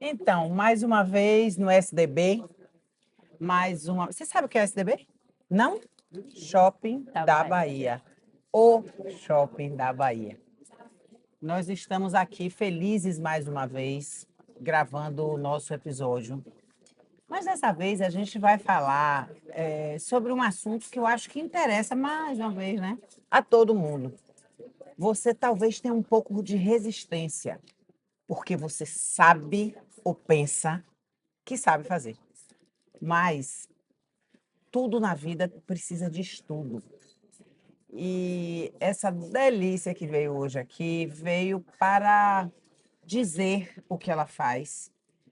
Então, mais uma vez no SDB, mais uma. Você sabe o que é SDB? Não? Shopping da Bahia. O Shopping da Bahia. Nós estamos aqui felizes mais uma vez, gravando o nosso episódio. Mas dessa vez a gente vai falar sobre um assunto que eu acho que interessa mais uma vez, né? A todo mundo. Você talvez tenha um pouco de resistência, porque você sabe ou pensa que sabe fazer. Mas tudo na vida precisa de estudo. E essa delícia que veio hoje aqui veio para dizer o que ela faz,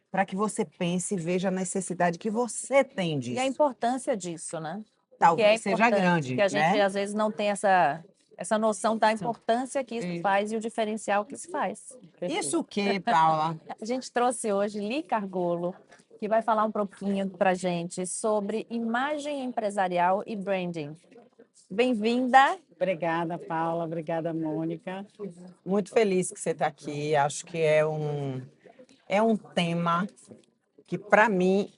para que você pense e veja a necessidade que você tem E a disso. importância disso, né? Porque é Talvez seja importante, grande, porque a gente né? às vezes não tem essa noção da importância que isso Isso. faz e o diferencial que isso faz. Isso o quê, Paula? A gente trouxe hoje Li Cargolo, que vai falar um pouquinho para a gente sobre imagem empresarial e branding. Bem-vinda. Obrigada, Paula. Obrigada, Mônica. Muito feliz que você está aqui. Acho que é um tema que, para mim,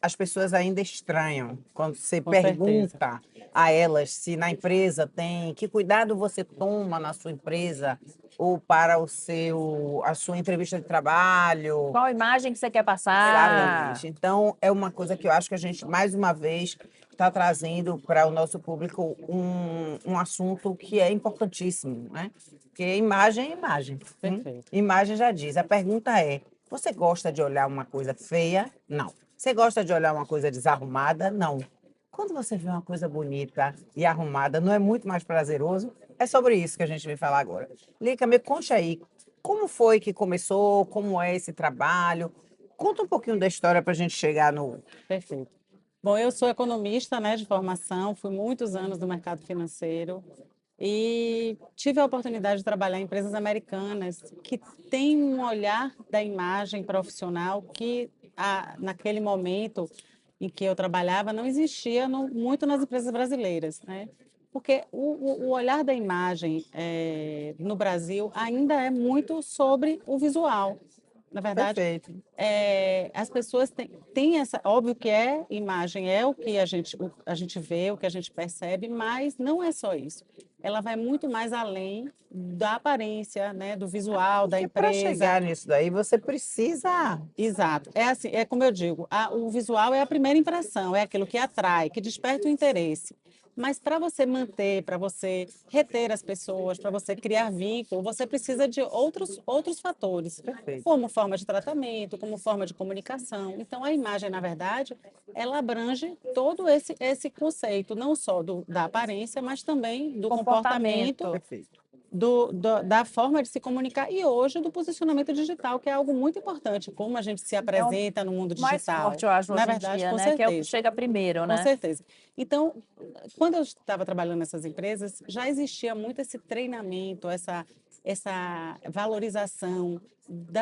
as pessoas ainda estranham. Quando você Com certeza. pergunta a elas se na empresa tem, que cuidado você toma na sua empresa ou para a sua entrevista de trabalho. Qual imagem que você quer passar? Exatamente. Então, é uma coisa que eu acho que a gente, mais uma vez, está trazendo para o nosso público um assunto que é importantíssimo, né? Porque imagem é imagem. Perfeito. Imagem já diz. A pergunta é: você gosta de olhar uma coisa feia? Não. Você gosta de olhar uma coisa desarrumada? Não. Quando você vê uma coisa bonita e arrumada, não é muito mais prazeroso? É sobre isso que a gente vai falar agora. Lica, me conte aí, como foi que começou? Como é esse trabalho? Conta um pouquinho da história para a gente chegar no. Perfeito. Bom, eu sou economista, né, de formação, fui muitos anos no mercado financeiro e tive a oportunidade de trabalhar em empresas americanas que têm um olhar da imagem profissional que, naquele momento em que eu trabalhava, não existia muito nas empresas brasileiras, né? Porque o olhar da imagem no Brasil ainda é muito sobre o visual. Na verdade, Perfeito. as pessoas têm essa. Óbvio que imagem é o que a gente vê, o que a gente percebe, mas não é só isso. Ela vai muito mais além da aparência, né, do visual, da Porque para empresa. chegar nisso daí, você precisa. Exato. É assim, é como eu digo, o visual é a primeira impressão, é aquilo que atrai, que desperta o interesse. Mas para você manter, para você reter as pessoas, para você criar vínculo, você precisa de outros fatores, Perfeito. como forma de tratamento, como forma de comunicação. Então, a imagem, na verdade, ela abrange todo esse conceito, não só da aparência, mas também do comportamento, Perfeito. da forma de se comunicar e hoje do posicionamento digital, que é algo muito importante, como a gente se apresenta no mundo Mais digital. forte, eu acho, Na hoje em verdade, dia, com né? Que é o que certeza. chega primeiro, Com né? certeza. Então, quando eu estava trabalhando nessas empresas, já existia muito esse treinamento, essa valorização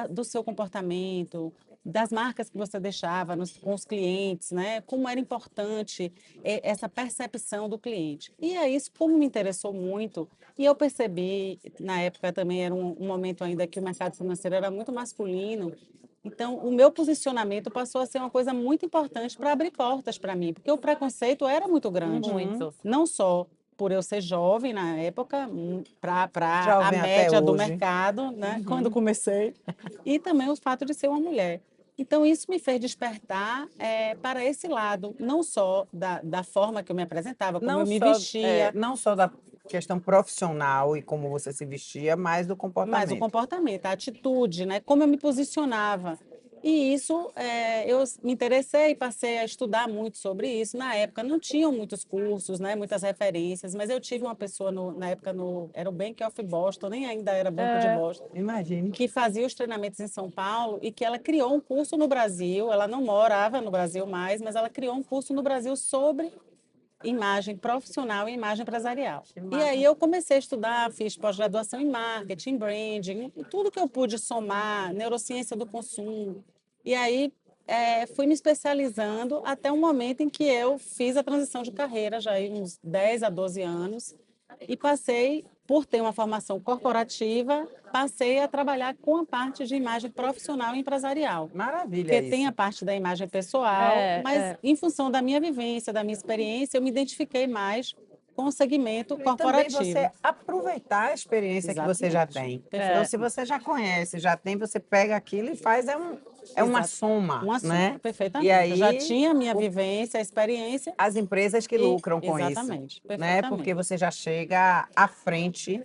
do seu comportamento, das marcas que você deixava com os clientes, né? Como era importante essa percepção do cliente. E é isso, como me interessou muito, e eu percebi, na época também era um momento ainda que o mercado financeiro era muito masculino, então o meu posicionamento passou a ser uma coisa muito importante para abrir portas para mim, porque o preconceito era muito grande. Muito. Não só por eu ser jovem na época, para a Jovem até média do hoje. mercado, né, quando comecei, e também o fato de ser uma mulher. Então, isso me fez despertar para esse lado, não só da forma que eu me apresentava, como eu me vestia, Não só da questão profissional e como você se vestia, mas do mas o comportamento. comportamento, a atitude, né? Como eu me posicionava. E isso, eu me interessei e passei a estudar muito sobre isso. Na época não tinham muitos cursos, né? Muitas referências, mas eu tive uma pessoa, na época, era o Bank of Boston, nem ainda era Banco de Boston, Imagine. que fazia os treinamentos em São Paulo e que ela criou um curso no Brasil. Ela não morava no Brasil mais, mas ela criou um curso no Brasil sobre imagem profissional e imagem empresarial. E aí eu comecei a estudar, fiz pós-graduação em marketing, branding, tudo que eu pude somar, neurociência do consumo. E aí fui me especializando até um momento em que eu fiz a transição de carreira, já aí uns 10 a 12 anos, e passei por ter uma formação corporativa, passei a trabalhar com a parte de imagem profissional e empresarial. Maravilha Porque tem isso. a parte da imagem pessoal, mas em função da minha vivência, da minha experiência, eu me identifiquei mais com o segmento E também corporativo. você aproveitar a experiência que você já tem. Perfeito. Então, se você já conhece, já tem, você pega aquilo e faz, é uma Exato. soma, Um assunto, né? perfeitamente. E aí, Eu já tinha a minha vivência, a experiência. as empresas que lucram com Exatamente, isso, né? perfeitamente. Porque você já chega à frente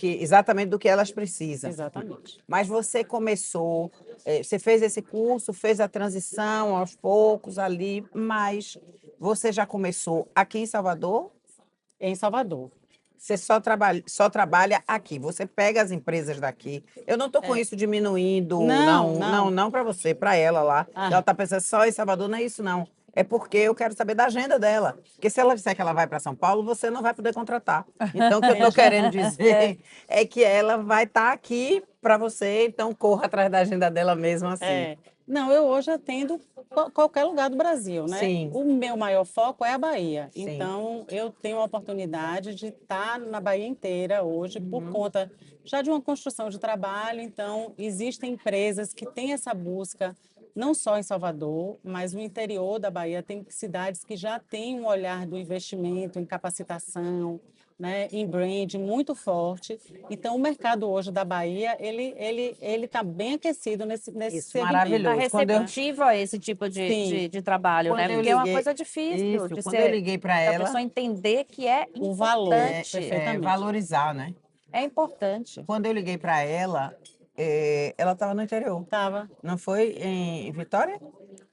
exatamente do que elas precisam. Exatamente. Mas você começou, você fez esse curso, fez a transição aos poucos ali, mas você já começou aqui em Salvador? Em Salvador. Você só trabalha aqui. Você pega as empresas daqui. Eu não estou com isso diminuindo, não para você, para ela lá. Ela está pensando só em Salvador, não é isso não. É porque eu quero saber da agenda dela. Porque se ela disser que ela vai para São Paulo, você não vai poder contratar. Então, o que eu estou querendo dizer é que ela vai estar aqui para você, então corra atrás da agenda dela mesmo assim. Não, eu hoje atendo qualquer lugar do Brasil, né? Sim. O meu maior foco é a Bahia. Sim. Então, eu tenho a oportunidade de estar na Bahia inteira hoje por conta já de uma construção de trabalho. Então, existem empresas que têm essa busca, não só em Salvador, mas no interior da Bahia. Tem cidades que já têm um olhar do investimento em capacitação, né, em brand muito forte. Então, o mercado hoje da Bahia, ele está bem aquecido nesse Isso, segmento. maravilhoso. Está receptivo a esse tipo de trabalho, né? Quando eu Porque é uma liguei- coisa difícil Isso, de quando eu liguei para da ela, pessoa entender que é O valor, importante. perfeitamente. valorizar, né? É importante. Quando eu liguei para ela, ela estava no interior. Tava. Não foi em Vitória?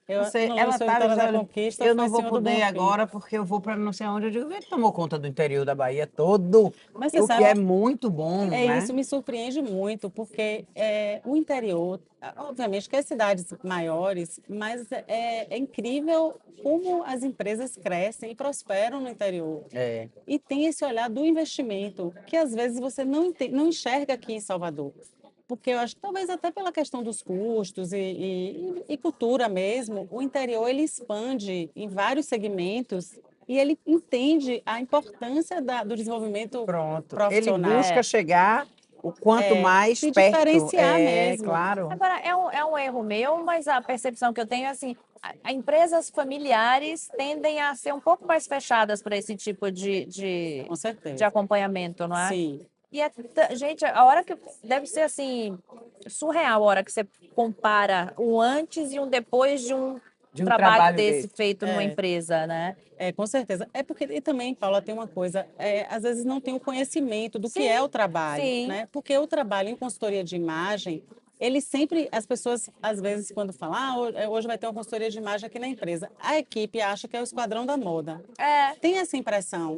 Eu Não sei, não lembro ela se foi estava Vitória da dizendo, Conquista eu ou foi não vou Senhor do poder Bonfim. agora porque eu vou para não sei onde. Eu digo, ele tomou conta do interior da Bahia todo, Mas você o que sabe, é muito bom, né? isso me surpreende muito, porque o interior, obviamente que as cidades maiores, mas é incrível como as empresas crescem e prosperam no interior. É. E tem esse olhar do investimento, que às vezes você não enxerga aqui em Salvador. Porque eu acho que talvez até pela questão dos custos e cultura mesmo, o interior ele expande em vários segmentos e ele entende a importância do desenvolvimento Pronto. Ele profissional. busca chegar o quanto mais Se perto. diferenciar mesmo. Claro. Agora, é um erro meu, mas a percepção que eu tenho é assim, empresas familiares tendem a ser um pouco mais fechadas para esse tipo Com certeza. de acompanhamento, não é? Sim. E, gente, a hora que deve ser assim, surreal a hora que você compara um antes e um depois de um trabalho desse feito numa empresa, né? Com certeza. É porque e também, Paula, tem uma coisa, às vezes não tem o conhecimento do que Sim, é o trabalho, sim. né? Porque o trabalho em consultoria de imagem, ele sempre, as pessoas, às vezes, quando falam, hoje vai ter uma consultoria de imagem aqui na empresa, a equipe acha que é o esquadrão da moda. Tem essa impressão,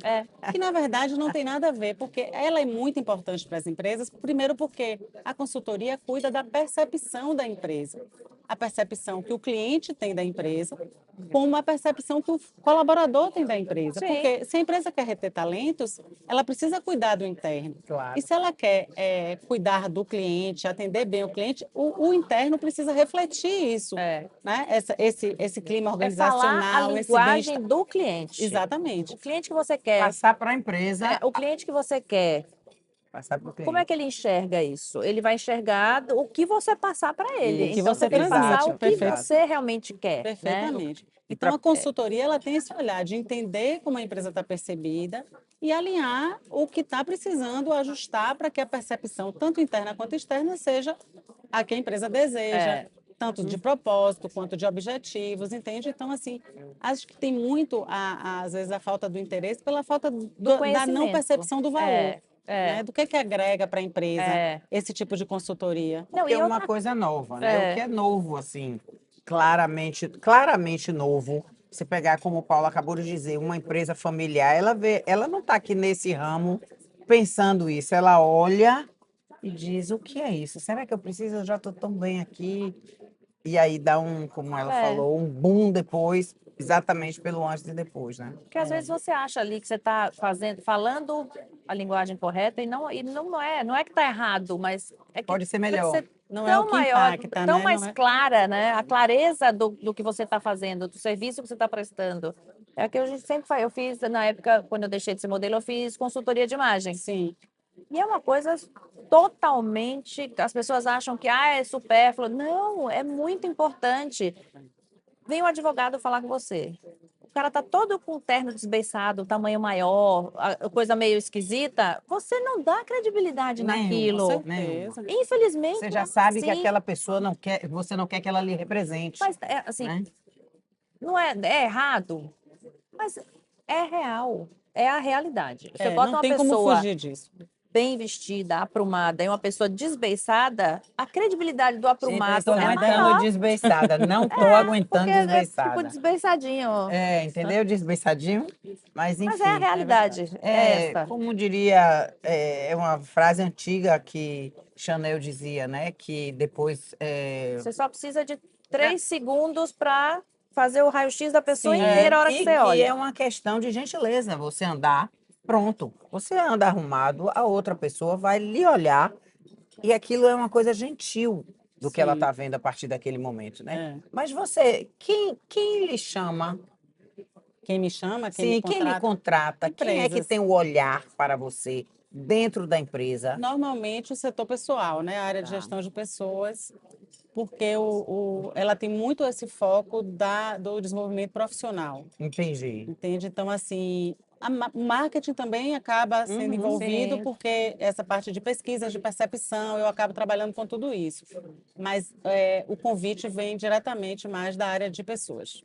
que na verdade não tem nada a ver, porque ela é muito importante para as empresas, primeiro porque a consultoria cuida da percepção da empresa. A percepção que o cliente tem da empresa, como a percepção que o colaborador tem da empresa. Sim. Porque se a empresa quer reter talentos, ela precisa cuidar do interno. Claro. E se ela quer cuidar do cliente, atender bem o cliente, o interno precisa refletir isso. Né? Esse clima É falar a organizacional, esse linguagem bem-estar. do cliente. Exatamente. O cliente que você quer. Passar para a empresa. O cliente que você quer. Passar para o cliente. Como é que ele enxerga isso? Ele vai enxergar o que você passar para ele. O que Então, você tem que passar transmite, o que perfeito. você realmente quer. Perfeitamente. Né? Então, a consultoria ela tem esse olhar de entender como a empresa está percebida e alinhar o que está precisando ajustar para que a percepção, tanto interna quanto externa, seja a que a empresa deseja, tanto de propósito quanto de objetivos, entende? Então, assim, acho que tem muito, às vezes, a falta do interesse pela falta da não percepção do valor. Né? Do que agrega para a empresa esse tipo de consultoria? Porque é uma coisa nova, né? O que é novo, assim, claramente novo. Se pegar, como o Paulo acabou de dizer, uma empresa familiar, ela não está aqui nesse ramo pensando isso. Ela olha e diz, o que é isso? Será que eu preciso? Eu já estou tão bem aqui. E aí dá como ela falou, um boom depois, exatamente pelo antes e depois, né? Porque às vezes você acha ali que você está falando a linguagem correta e não é que está errado, mas é que Pode ser melhor. Ser não tão é o que maior, impacta, tão né? mais clara, né? A clareza do que você está fazendo, do serviço que você está prestando. É o que a gente sempre faz. Eu fiz, na época, quando eu deixei de ser modelo, eu fiz consultoria de imagem. Sim. E é uma coisa totalmente. As pessoas acham que é supérfluo. Não, é muito importante. Vem um advogado falar com você. O cara tá todo com o terno desbeiçado, tamanho maior, a coisa meio esquisita. Você não dá credibilidade Nenhuma, Com naquilo. certeza. Infelizmente, Você é já sabe que assim. aquela pessoa não quer, você não quer que ela lhe represente, Mas, assim, né? não é errado, mas é real. É a realidade. Você bota Não uma tem como pessoa fugir disso. bem vestida, aprumada, e uma pessoa desbeiçada, a credibilidade do Gente, eu não tô aprumado é aguentando maior, desbeiçada, não tô porque aguentando é tipo desbeiçada. desbeiçadinho. Entendeu? Desbeiçadinho, mas Mas é a enfim. É verdade. realidade, é essa. Como diria, é uma frase antiga que Chanel dizia, né? Que depois Você só precisa de 3 segundos para fazer o raio-x da pessoa Sim. inteira a hora que e você que olha. é uma questão de gentileza, você andar, pronto. Você anda arrumado, a outra pessoa vai lhe olhar e aquilo é uma coisa gentil do que ela Sim. está vendo a partir daquele momento, né? É. Mas você, quem lhe chama? Quem me chama, quem me Sim, quem lhe contrata, contrata? Quem é que empresas. tem o olhar para você dentro da empresa? Normalmente o setor pessoal, né? A área de Tá. gestão de pessoas, porque ela tem muito esse foco do desenvolvimento profissional, Entendi. entende? Então, assim, o marketing também acaba sendo envolvido, Sim. porque essa parte de pesquisas, de percepção, eu acabo trabalhando com tudo isso. Mas o convite vem diretamente mais da área de pessoas.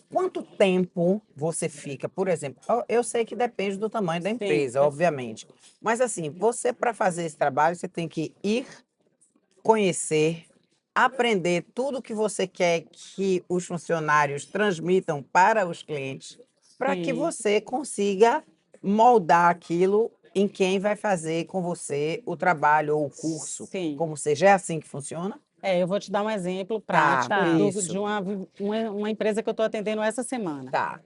Quanto tempo você fica, por exemplo? Eu sei que depende do tamanho da Sim, empresa, obviamente. Mas assim, você para fazer esse trabalho, você tem que ir conhecer, aprender tudo que você quer que os funcionários transmitam para os clientes, para que sim, você consiga moldar aquilo em quem vai fazer com você o trabalho ou o curso, sim. como seja. É assim que funciona? Eu vou te dar um exemplo Tá, prático Tá. de isso. uma empresa que eu estou atendendo essa semana. Tá.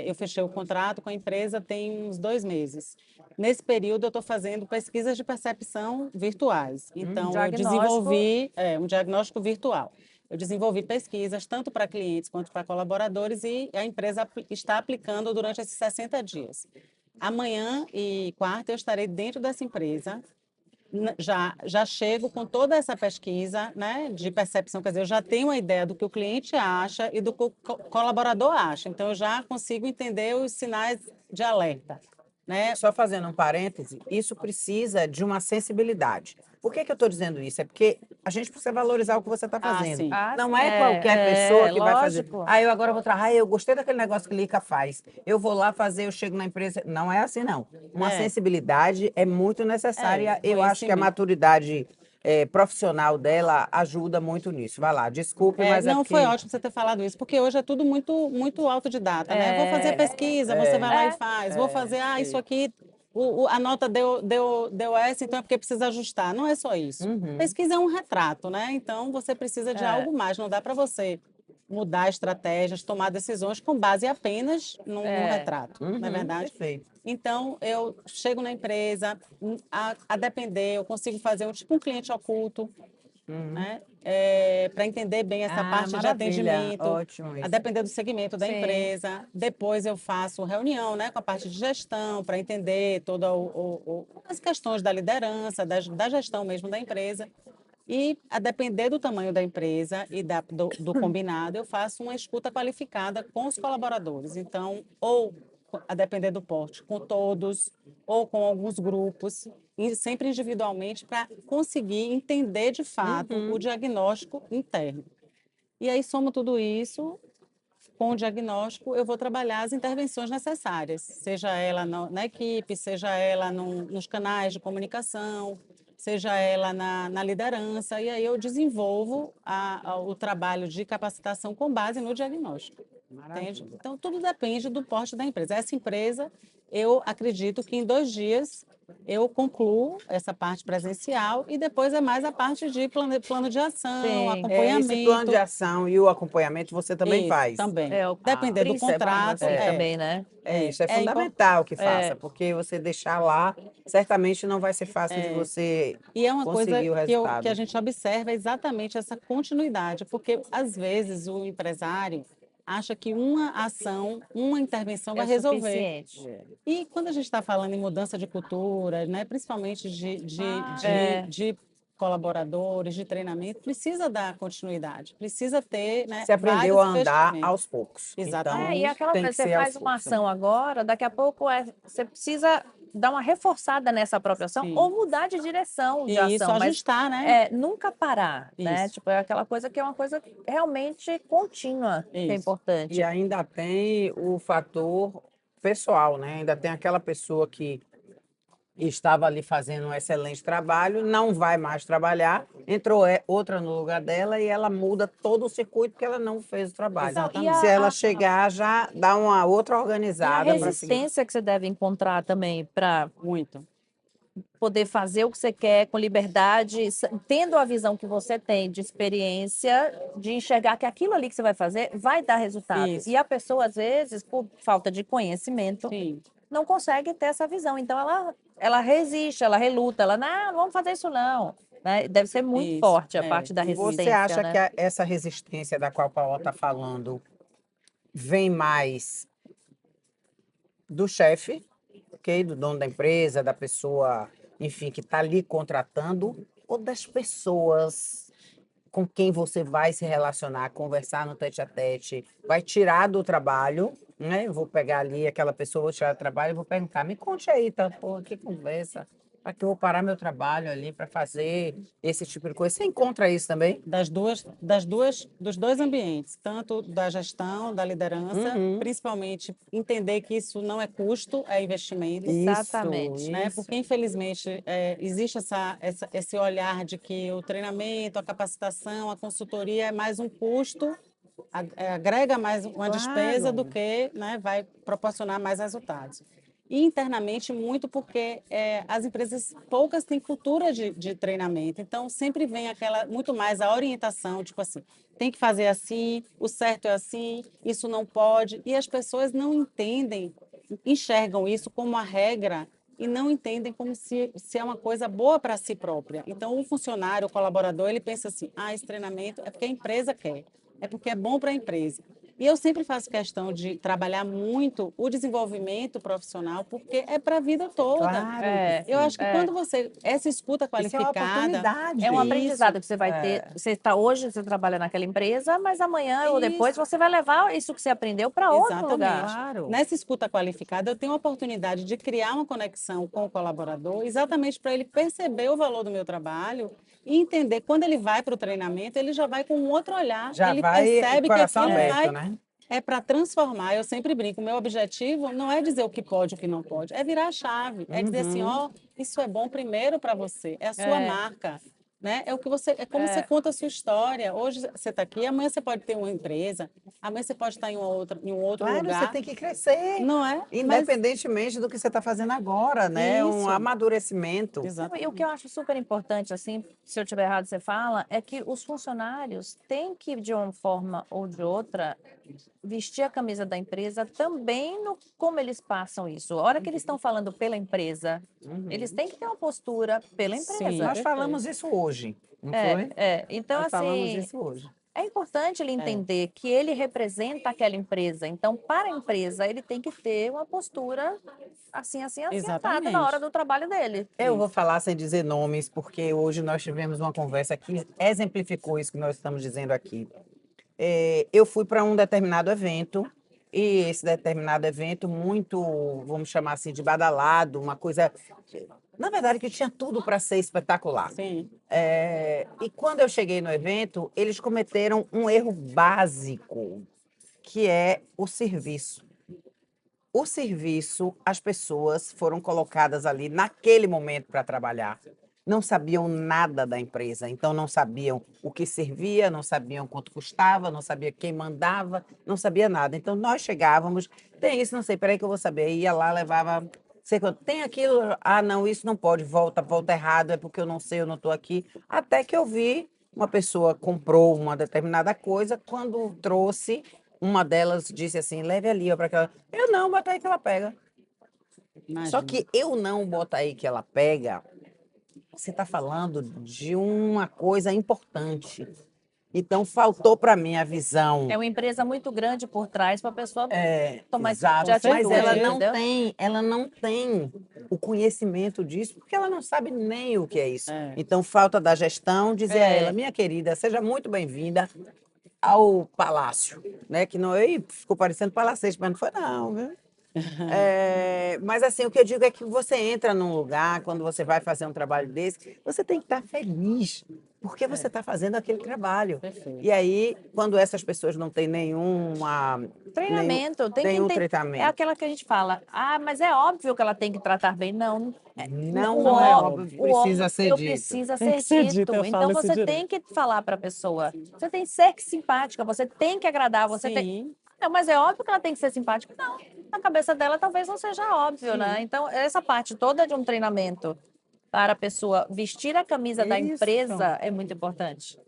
Eu fechei o contrato com a empresa tem uns 2 meses. Nesse período, eu estou fazendo pesquisas de percepção virtuais. Então, eu Diagnóstico. desenvolvi um diagnóstico virtual. Eu desenvolvi pesquisas tanto para clientes quanto para colaboradores e a empresa está aplicando durante esses 60 dias. Amanhã e quarta eu estarei dentro dessa empresa já chego com toda essa pesquisa, né, de percepção, quer dizer, eu já tenho uma ideia do que o cliente acha e do que o colaborador acha. Então, eu já consigo entender os sinais de alerta, né? Só fazendo um parêntese, isso precisa de uma sensibilidade. Por que eu estou dizendo isso? É porque a gente precisa valorizar o que você está fazendo. Sim. Ah, Não sim, é qualquer pessoa que vai fazer. lógico. Eu agora vou trabalhar. Eu gostei daquele negócio que Lica faz. Eu vou lá fazer, eu chego na empresa. Não é assim, não. Uma É, sensibilidade é muito necessária. Eu acho que a conhecimento. maturidade profissional dela ajuda muito nisso. Vai lá, desculpe, mas é Não, foi porque. ótimo você ter falado isso, porque hoje é tudo muito, muito autodidata, né? Vou fazer É, pesquisa, você vai lá e é, faz. Vou fazer, isso aqui, a nota deu essa, então é porque precisa ajustar. Não é só isso. Uhum. Pesquisa é um retrato, né? Então você precisa de é, algo mais. Não dá para você mudar estratégias, tomar decisões com base apenas num retrato, não é verdade? Perfeito. Então, eu chego na empresa, a depender, eu consigo fazer um cliente oculto, né? Para entender bem essa Ah, parte de maravilha. atendimento, Ótimo a isso. depender do segmento da sim. empresa. Depois eu faço reunião, né, com a parte de gestão para entender todas as questões da liderança, da gestão mesmo da empresa. E, a depender do tamanho da empresa e do combinado, eu faço uma escuta qualificada com os colaboradores. Então, ou a depender do porte, com todos, ou com alguns grupos, e sempre individualmente, para conseguir entender de fato o diagnóstico interno. E aí, soma tudo isso, com o diagnóstico, eu vou trabalhar as intervenções necessárias, seja ela na equipe, seja ela nos canais de comunicação, seja ela na liderança, e aí eu desenvolvo o trabalho de capacitação com base no diagnóstico. Entende? Maravilha. Então, tudo depende do porte da empresa. Essa empresa, eu acredito que em 2 dias eu concluo essa parte presencial e depois é mais a parte de plano de ação, Sim. Esse plano de acompanhamento. ação e o acompanhamento você também Isso, faz. também. É o Depender do principal, contrato, assim, também, né? Isso, é é importante. fundamental que faça, É, porque você deixar lá, certamente não vai ser fácil de você E é uma coisa conseguir o que a resultado. gente observa exatamente essa continuidade, porque às vezes o empresário acha que uma ação, uma intervenção vai É resolver. suficiente. E quando a gente está falando em mudança de cultura, né, principalmente É. de colaboradores, de treinamento, precisa dar continuidade, precisa ter, né, Você aprendeu vários a andar investimentos. aos poucos. Exatamente. E Então, aquela tem coisa, que você ser aos faz uma poucos também. ação agora, daqui a pouco você precisa dar uma reforçada nessa própria ação Sim. ou mudar de direção de E isso, ação, mas ajustar, né? nunca parar, né? Isso. Tipo, é aquela coisa que é uma coisa realmente contínua, que é Isso. importante. E ainda tem o fator pessoal, né? Ainda tem aquela pessoa que estava ali fazendo um excelente trabalho, não vai mais trabalhar, entrou outra no lugar dela e ela muda todo o circuito porque ela não fez o trabalho. Não, e Se ela a chegar, já dá uma outra e a organizada para seguir. resistência que você deve encontrar também para Muito. poder fazer o que você quer com liberdade, tendo a visão que você tem de experiência, de enxergar que aquilo ali que você vai fazer vai dar resultado. Isso. E a pessoa, às vezes, por falta de conhecimento, Sim. não consegue ter essa visão. Então, ela resiste, ela reluta, ela, não vamos fazer isso não. Né? Deve ser muito Isso, forte a parte da isso. Você resistência, acha né? que essa resistência da qual a Paola está falando vem mais do chefe, ok? Do dono da empresa, da pessoa, enfim, que está ali contratando, ou das pessoas com quem você vai se relacionar, conversar no tete-a-tete, vai tirar do trabalho, né? Eu vou pegar ali aquela pessoa, vou tirar do trabalho e vou perguntar, me conte aí, tá? Pô, que conversa. Para que eu vou parar meu trabalho ali para fazer esse tipo de coisa? Você encontra isso também? Dos dois ambientes, tanto da gestão, da liderança, Uhum. principalmente entender que isso não é custo, é investimento. Exatamente. Né? Isso. Porque, infelizmente, existe esse olhar de que o treinamento, a capacitação, a consultoria é mais um custo, agrega mais uma despesa do Claro. que, né, vai proporcionar mais resultados. E internamente, muito porque as empresas poucas têm cultura de treinamento. Então, sempre vem muito mais a orientação, tipo assim, tem que fazer assim, o certo é assim, isso não pode. E as pessoas não entendem, enxergam isso como uma regra e não entendem como se é uma coisa boa para si própria. Então, o funcionário, o colaborador, ele pensa assim, esse treinamento é porque a empresa quer, é porque é bom para a empresa. E eu sempre faço questão de trabalhar muito o desenvolvimento profissional, porque é para a vida toda. Claro É, que Eu acho sim. que quando essa escuta Isso é uma qualificada, oportunidade. é um isso, aprendizado que você vai ter. Hoje você trabalha naquela empresa, mas amanhã ou depois isso, você vai levar isso que você aprendeu para outro lugar. exatamente. Claro. Nessa escuta qualificada, eu tenho a oportunidade de criar uma conexão com o colaborador, exatamente para ele perceber o valor do meu trabalho e entender quando ele vai para o treinamento, ele já vai com um outro olhar, Já ele vai percebe que coração aquilo aberto, né? é para transformar. Eu sempre brinco, o meu objetivo não é dizer o que pode e o que não pode, é virar a chave, é dizer assim, Uhum. isso é bom primeiro para você, é a sua É, marca. Né? É como você conta a sua história. Hoje você está aqui, amanhã você pode ter uma empresa, amanhã você pode estar em um outro Claro, você lugar, tem que crescer, não é? Mas independentemente do que você está fazendo agora, né? Um isso, amadurecimento. não, e o que eu exatamente. acho super importante, assim, se eu estiver errado, você fala, é que os funcionários têm que, de uma forma ou de outra, vestir a camisa da empresa também no como eles passam isso. A hora que eles estão falando pela empresa, eles Uhum. têm que ter uma postura pela Sim, empresa. Nós falamos perfeito. isso hoje, não foi? Então, Nós falamos assim, isso hoje. é importante ele É, entender que ele representa aquela empresa. Então, para a empresa, ele tem que ter uma postura assim, assim, assim, assada na hora exatamente. do trabalho dele. Eu vou Isso. falar sem dizer nomes, porque hoje nós tivemos uma conversa que exemplificou isso que nós estamos dizendo aqui. Eu fui para um determinado evento, e esse determinado evento, muito, vamos chamar assim, de badalado, uma coisa, na verdade, que tinha tudo para ser espetacular. Sim, E quando eu cheguei no evento, eles cometeram um erro básico, que é o serviço. O serviço, as pessoas foram colocadas ali naquele momento para trabalhar. Não sabiam nada da empresa, então não sabiam o que servia, não sabiam quanto custava, não sabia quem mandava, não sabia nada. Então nós chegávamos, tem isso, não sei, peraí que eu vou saber. Ia lá, levava, sei quanto, tem aquilo, não, isso não pode, volta errado, é porque eu não sei, eu não estou aqui. Até que eu vi uma pessoa comprou uma determinada coisa, quando trouxe, uma delas disse assim, leve ali, ó, para aquela. Eu não, bota aí que ela pega. Só imagina. que eu não bota aí que ela pega, você está falando de uma coisa importante. Então, faltou para mim a visão. É uma empresa muito grande por trás para a pessoa tomar esse tipo Exato, de atitude, mas entendeu? ela não tem o conhecimento disso, porque ela não sabe nem o que é isso. É. Então, falta da gestão dizer a É. ela, minha querida, seja muito bem-vinda ao palácio, né? Que não, ficou parecendo palacete, mas não foi não, viu? Mas assim, o que eu digo é que você entra num lugar, quando você vai fazer um trabalho desse, você tem que estar feliz, porque você está fazendo aquele trabalho. Perfeito. E aí, quando essas pessoas não têm nenhum, Treinamento, tem que nenhum entender. É tratamento, aquela que a gente fala, mas é óbvio que ela tem que tratar bem. Não, não é óbvio, o precisa ser óbvio dito. precisa Tem ser que ser dito. dito, eu Então falo isso você direto. tem que falar para a pessoa. Você tem que ser simpática, você tem que agradar, você tem. Sim, Não, mas é óbvio que ela tem que ser simpática. Não, na cabeça dela talvez não seja óbvio, né? Então, essa parte toda de um treinamento para a pessoa vestir a camisa da Isso. empresa é muito importante.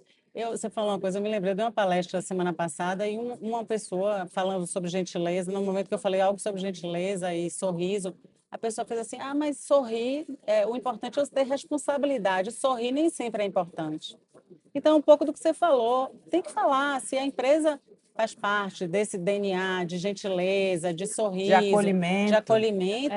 você falou uma coisa, eu me lembrei de uma palestra semana passada e uma pessoa falando sobre gentileza, no momento que eu falei algo sobre gentileza e sorriso, a pessoa fez assim, mas sorrir, o importante é você ter responsabilidade, sorrir nem sempre é importante. Então, um pouco do que você falou, tem que falar se a empresa faz parte desse DNA de gentileza, de sorriso, acolhimento. de acolhimento,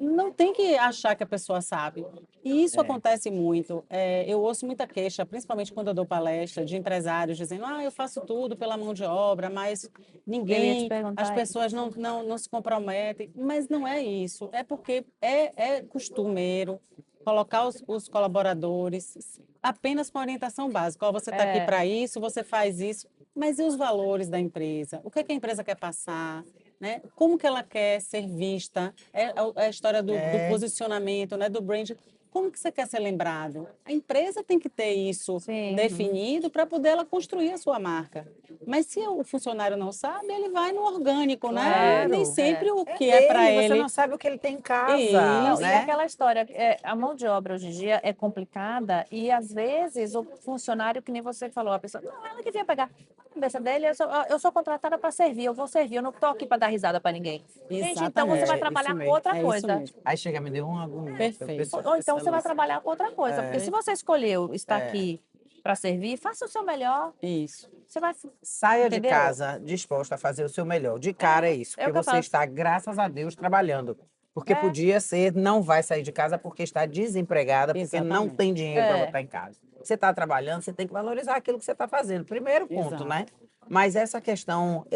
não tem que achar que a pessoa sabe. E isso acontece muito. Eu ouço muita queixa, principalmente quando eu dou palestra, de empresários dizendo: eu faço tudo pela mão de obra, mas Eu ia te ninguém, perguntar as pessoas não se comprometem. Mas não é isso. É porque é costumeiro colocar os colaboradores apenas com orientação básica. Você está aqui para isso, você faz isso. Mas e os valores da empresa? O que é que a empresa quer passar? Né? Como que ela quer ser vista? É a história do posicionamento, né? Do brand. Como que você quer ser lembrado? A empresa tem que ter isso Sim. definido para poder ela construir a sua marca. Mas se o funcionário não sabe, ele vai no orgânico, né? Claro. Nem sempre o que é para Você ele. não sabe o que ele tem em casa, Não, e né? aquela história, a mão de obra hoje em dia é complicada e às vezes o funcionário, que nem você falou, a pessoa, não, ela que vinha pegar a cabeça dele, eu sou contratada para servir, eu vou servir, eu não estou aqui para dar risada para ninguém. Gente, então você vai Exatamente. trabalhar isso com mesmo. outra É isso coisa. mesmo. Aí chega, me deu uma agonia. Perfeito. Ou então você vai trabalhar com outra coisa, porque se você escolheu estar É. aqui para servir, faça o seu melhor. Isso. Você vai, Saia de entendeu? casa disposta a fazer o seu melhor. De cara é isso, É o porque que eu você faço. está, graças a Deus, trabalhando. Porque É. podia ser, não vai sair de casa porque está desempregada, porque não Exatamente. tem dinheiro para É. botar em casa. Você está trabalhando, você tem que valorizar aquilo que você está fazendo. Primeiro ponto, Exato. né? Mas essa questão,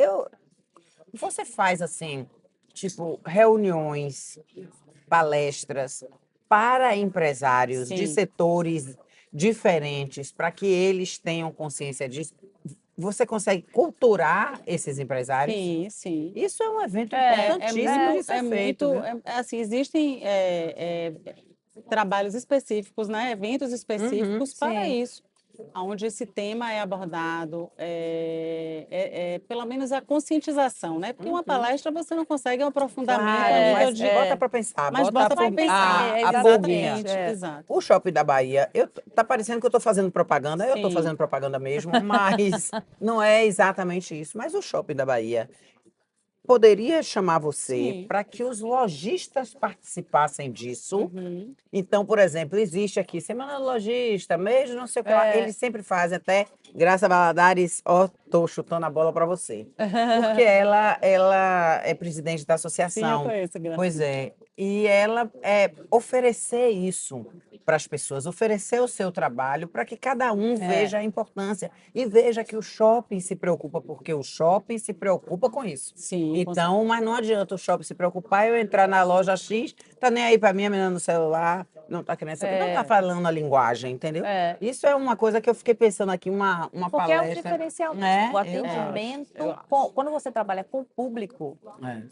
você faz assim, tipo, reuniões, palestras para empresários de Sim. setores diferentes, para que eles tenham consciência disso. Você consegue culturar esses empresários? Sim, sim. Isso é um evento É importantíssimo de muito, ser feito, viu? assim, existem trabalhos específicos, né? Eventos específicos para Sim. isso, onde esse tema é abordado, pelo menos a conscientização, né? Porque uma palestra você não consegue um aprofundamento a Claro, nível mas de... bota para pensar, Mas bota bota para pensar. a exatamente, pulguinha. Exato. O Shopping da Bahia, tá parecendo que eu estou fazendo propaganda, eu estou Sim. fazendo propaganda mesmo, mas não é exatamente isso. Mas o Shopping da Bahia poderia chamar você Sim. para que os lojistas participassem disso. Uhum. Então, por exemplo, existe aqui Semana do Lojista, mês de não sei o que lá. Eles sempre fazem até Graça Valadares, tô chutando a bola para você. Porque ela é presidente da Sim, eu associação. conheço, Graça. Pois é. E ela oferecer isso para as pessoas, oferecer o seu trabalho para que cada um veja a importância e veja que o shopping se preocupa, porque o shopping se preocupa com isso. Sim, com Então, mas não adianta o shopping se preocupar, eu entrar na loja X, tá nem aí para mim, a menina no celular, não tá querendo saber, não tá falando a linguagem, entendeu? Isso é uma coisa que eu fiquei pensando aqui, uma Porque é um palestra. diferencial. né? O atendimento, quando você trabalha com o público,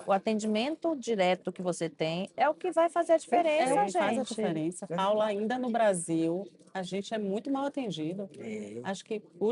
o atendimento direto que você tem é o que vai fazer a diferença, Faz a gente. diferença. Paula, ainda no Brasil, a gente é muito mal atendido. Acho que o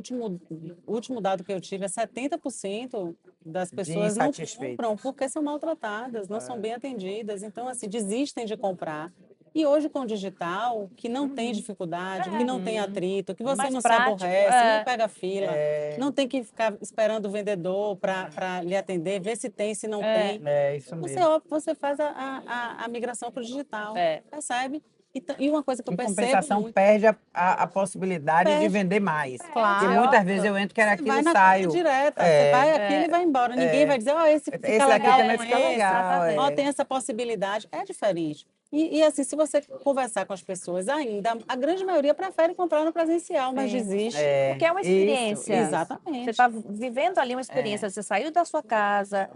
último dado que eu tive é 70% das pessoas não insatisfeitas. compram porque são maltratadas, não são bem atendidas. Então, assim, desistem de comprar. E hoje, com o digital, que não tem dificuldade, que não tem atrito, que você Mais não se prático, aborrece, não pega fila, não tem que ficar esperando o vendedor para lhe atender, ver se tem, se não tem. É isso mesmo. Você faz a migração para o digital, percebe? Então, e uma coisa que eu Em percebo compensação, muito, perde a possibilidade de perde, vender mais. claro. Porque muitas vezes eu entro, quero Você aquilo vai e na saio. compra direta, você É, vai aquilo e vai embora. Ninguém vai dizer, ó, esse fica esse daqui legal também com fica esse, legal. exatamente. ó, É. tem essa possibilidade. É diferente. E assim, se você conversar com as pessoas ainda, a grande maioria prefere comprar no presencial, mas Sim. desiste. Porque é uma experiência. Você Exatamente. está vivendo ali uma experiência. Você saiu da sua casa,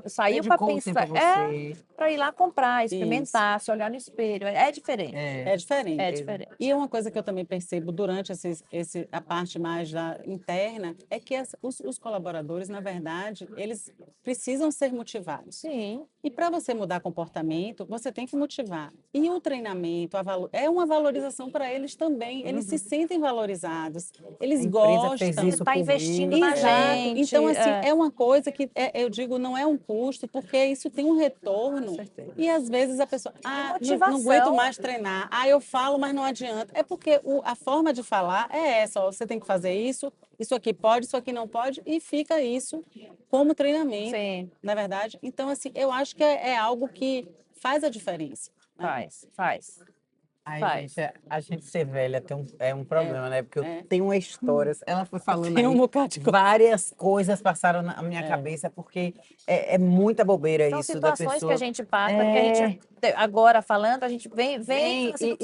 saiu para Dedicou um tempo a pensar, você. para ir lá comprar, Isso. experimentar, se olhar no espelho. É diferente. É diferente. É diferente. E uma coisa que eu também percebo durante a parte mais interna é que os colaboradores, na verdade, eles precisam ser motivados. Sim. E para você mudar comportamento, você tem que motivar. E o treinamento é uma valorização para eles também. Eles se sentem valorizados, A eles empresa fez gostam. isso Está por investindo mim. na Exato. gente. Então, assim, é uma coisa que eu digo, não é um custo, porque isso tem um retorno. certeza. E às vezes a pessoa, não motivação. aguento mais treinar. Eu falo, mas não adianta. É porque a forma de falar é essa, ó, você tem que fazer isso aqui pode, isso aqui não pode, e fica isso como treinamento, Sim, na verdade. Então, assim, eu acho que é algo que faz a diferença. Né? faz. Ai, Faz. gente, a gente ser velha é um problema, né? Porque eu é. tenho uma história. Ela foi falando Tem um aí, bocado de coisa. várias coisas passaram na minha cabeça, porque é muita bobeira São isso da situações que pessoa. a gente passa, que a gente, agora falando, a gente vem Vem assim,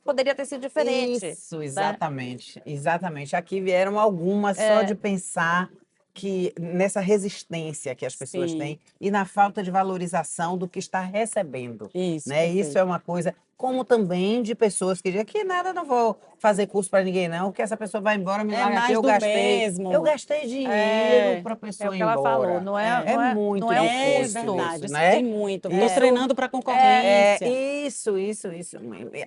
poderia ter sido diferente. Isso, né? exatamente. Exatamente. Aqui vieram algumas só de pensar que nessa resistência que as pessoas Sim. têm e na falta de valorização do que está recebendo. Isso, Né? Isso perfeito. é uma coisa, como também de pessoas que dizem que nada, não vou fazer curso para ninguém, não, que essa pessoa vai embora, me É larga aqui, mais do mesmo. eu gastei dinheiro É. para a É pessoa o ir que ela falou, embora. não é, É. não é, muito não é um É difícil verdade, isso, isso né? tem muito. Estou Isso- treinando para concorrência. isso.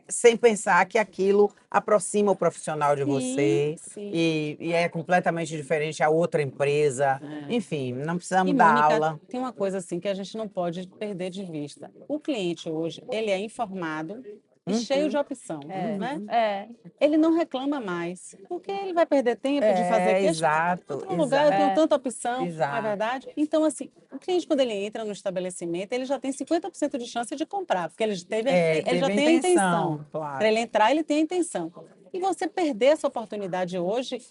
Sem pensar que aquilo aproxima o profissional de Sim, você sim. e é completamente diferente a outra empresa. Enfim, não E, precisamos dar Mônica, aula. tem uma coisa assim que a gente não pode perder de vista. O cliente hoje, ele é informado e cheio de opção, né? Ele não reclama mais, porque ele vai perder tempo de fazer queixa. Exato, Em outro lugar, eu tenho tanta opção, não é exato. verdade? Então, assim, o cliente, quando ele entra no estabelecimento, ele já tem 50% de chance de comprar, porque ele Teve já a tem a intenção. intenção, claro. Para ele entrar, ele tem a intenção. E você perder essa oportunidade hoje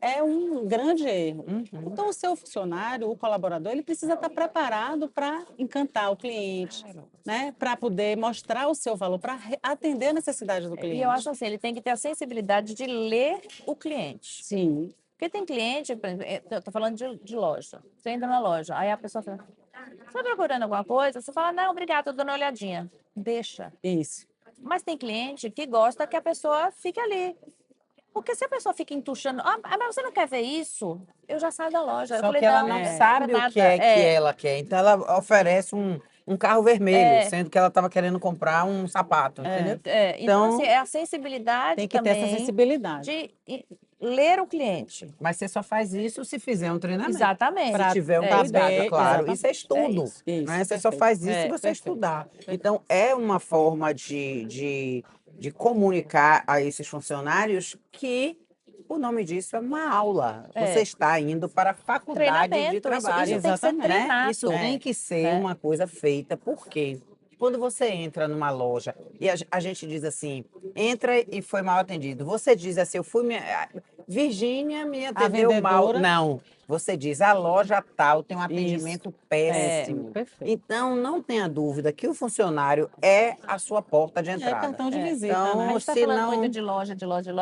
é um grande erro. Então, o seu funcionário, o colaborador, ele precisa estar preparado para encantar o cliente, né? Para poder mostrar o seu valor, para atender a necessidade do cliente. E eu acho assim, ele tem que ter a sensibilidade de ler o cliente. Sim, Porque tem cliente, por exemplo, eu estou falando de loja. Você entra na loja, aí a pessoa fala, você está procurando alguma coisa? Você fala, não, obrigada, estou dando uma olhadinha. Deixa. isso. Mas tem cliente que gosta que a pessoa fique ali. Porque se a pessoa fica entuchando, mas você não quer ver isso? Eu já saio da loja. Eu Só falei, que ela não, não quero sabe o nada. que é que ela quer. Então, ela oferece um carro vermelho, É. sendo que ela estava querendo comprar um sapato, entendeu? Então, assim, é a sensibilidade Tem que ter essa também sensibilidade. de ler o cliente. Mas você só faz isso se fizer um treinamento. Exatamente. Se Pra tiver um saber, cuidado, claro. exatamente. Isso é estudo. isso. Né? Isso, Você só perfeito. faz isso se você Perfeito. estudar. Então, é uma forma de comunicar a esses funcionários que o nome disso é uma aula. Você está indo para a faculdade de Treinamento. trabalho. Isso tem que ser Exatamente. treinado. Isso tem que ser né? uma coisa feita. Por quê? Quando você entra numa loja e a gente diz assim, entra e foi mal atendido. Você diz assim, Virgínia me atendeu mal. vendedora. Não. Você diz, a loja tal tem um atendimento péssimo. Perfeito. Então, não tenha dúvida que o funcionário é a sua porta de É entrada. cartão de visita, Então, A né? gente está se falando não... muito de loja,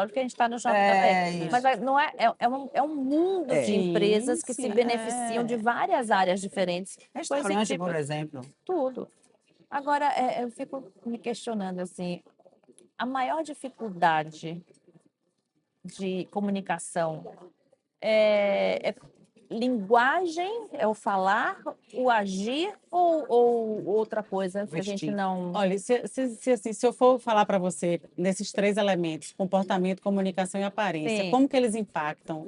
porque a gente está no shopping É também. isso. Mas não é um mundo de Sim, empresas que se sim, beneficiam de várias áreas diferentes. Com esse Restaurante, tipo, por exemplo. tudo. Agora, eu fico me questionando assim, a maior dificuldade de comunicação é linguagem, é o falar, o agir ou outra coisa que a gente Vestir. não... Olha, se eu for falar para você nesses 3 elementos, comportamento, comunicação e aparência, Sim. como que eles impactam,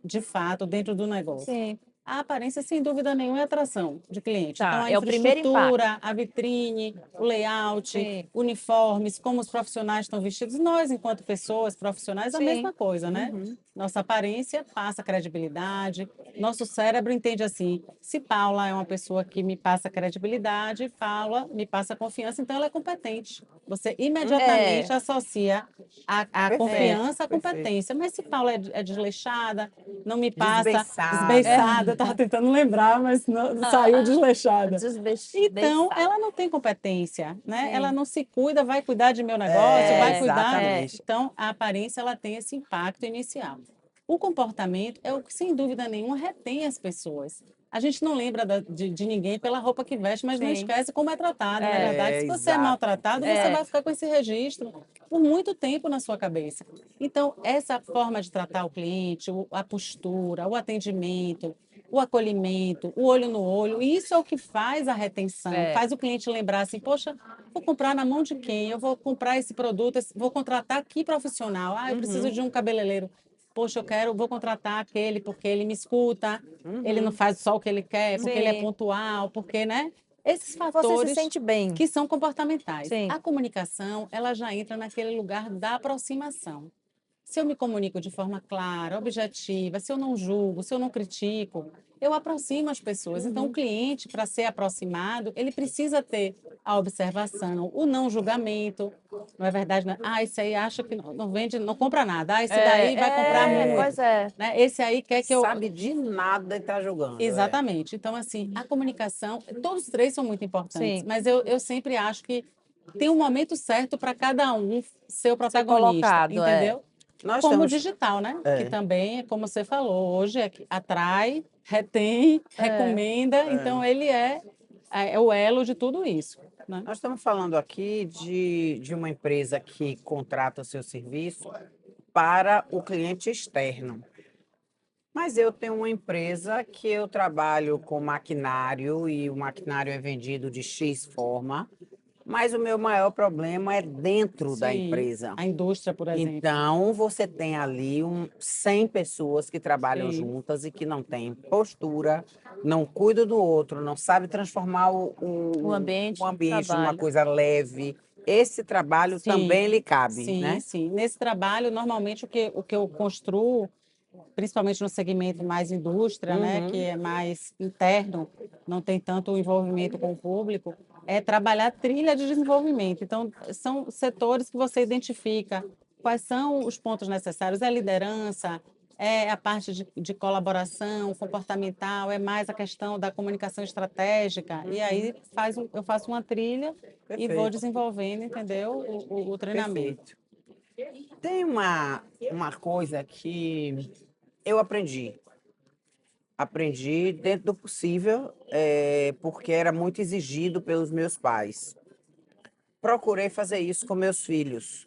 de fato, dentro do negócio? Sim. A aparência, sem dúvida nenhuma, é atração de cliente. Tá, Então, a é o primeiro impacto. infraestrutura, a vitrine, o layout, Sim. uniformes, como os profissionais estão vestidos. Nós, enquanto pessoas profissionais, a Sim. mesma coisa, né? Uhum. Nossa aparência passa credibilidade. Nosso cérebro entende assim: se Paula é uma pessoa que me passa credibilidade, Paula me passa confiança, então ela é competente. Você imediatamente associa a Perfeito, confiança à perfeito. competência. Mas se Paula é desleixada, não me passa Desbeiçada. desbeiçada, eu estava tentando lembrar, mas saiu desleixada. Então, Desbeiçada. ela não tem competência, né? Sim. Ela não se cuida, vai cuidar de meu negócio, vai cuidar. Exatamente. Então, a aparência ela tem esse impacto inicial. O comportamento é o que, sem dúvida nenhuma, retém as pessoas. A gente não lembra de ninguém pela roupa que veste, mas não Sim. esquece como é tratado, não é verdade? Se você é Exato. maltratado, você vai ficar com esse registro por muito tempo na sua cabeça. Então, essa forma de tratar o cliente, a postura, o atendimento, o acolhimento, o olho no olho, isso é o que faz a retenção, faz o cliente lembrar assim, poxa, vou comprar na mão de quem? Eu vou comprar esse produto, vou contratar que profissional? Ah, eu preciso de um cabeleireiro. Poxa, vou contratar aquele porque ele me escuta, ele não faz só o que ele quer, porque ele é Sim. pontual, porque, né? Esses Você se fatores sente bem. que são comportamentais. Sim. A comunicação, ela já entra naquele lugar da aproximação. Se eu me comunico de forma clara, objetiva, se eu não julgo, se eu não critico, eu aproximo as pessoas. Então, o cliente, para ser aproximado, ele precisa ter a observação, o não julgamento. Não é verdade? Né? Ah, esse aí acha que não vende, não compra nada. Ah, esse daí vai comprar muito. Pois é. Né? Esse aí quer que eu. Sabe de nada e tá julgando. Exatamente. Então, assim, a comunicação, todos os três são muito importantes, Sim. mas eu sempre acho que tem um momento certo para cada um ser o protagonista, colocado, entendeu? Nós Como o estamos. digital, né? Que também, como você falou, hoje é que atrai, retém, recomenda, então ele é o elo de tudo isso, né? Nós estamos falando aqui de uma empresa que contrata o seu serviço para o cliente externo. Mas eu tenho uma empresa que eu trabalho com maquinário e o maquinário é vendido de X forma, mas o meu maior problema é dentro da Sim, empresa. a indústria, por exemplo. Então, você tem ali 100 pessoas que trabalham Sim. juntas e que não têm postura, não cuidam do outro, não sabe transformar O ambiente o de ambiente numa trabalho. coisa leve. Esse trabalho também lhe cabe, Sim, né? sim. Nesse trabalho, normalmente, o que eu construo, principalmente no segmento mais indústria, né, que é mais interno, não tem tanto envolvimento com o público, é trabalhar trilha de desenvolvimento. Então, são setores que você identifica quais são os pontos necessários, é a liderança, é a parte de colaboração comportamental, é mais a questão da comunicação estratégica, e aí eu faço uma trilha e vou Perfeito. desenvolvendo, entendeu, o treinamento. Perfeito. Tem uma coisa que eu aprendi. Aprendi dentro do possível, porque era muito exigido pelos meus pais. Procurei fazer isso com meus filhos,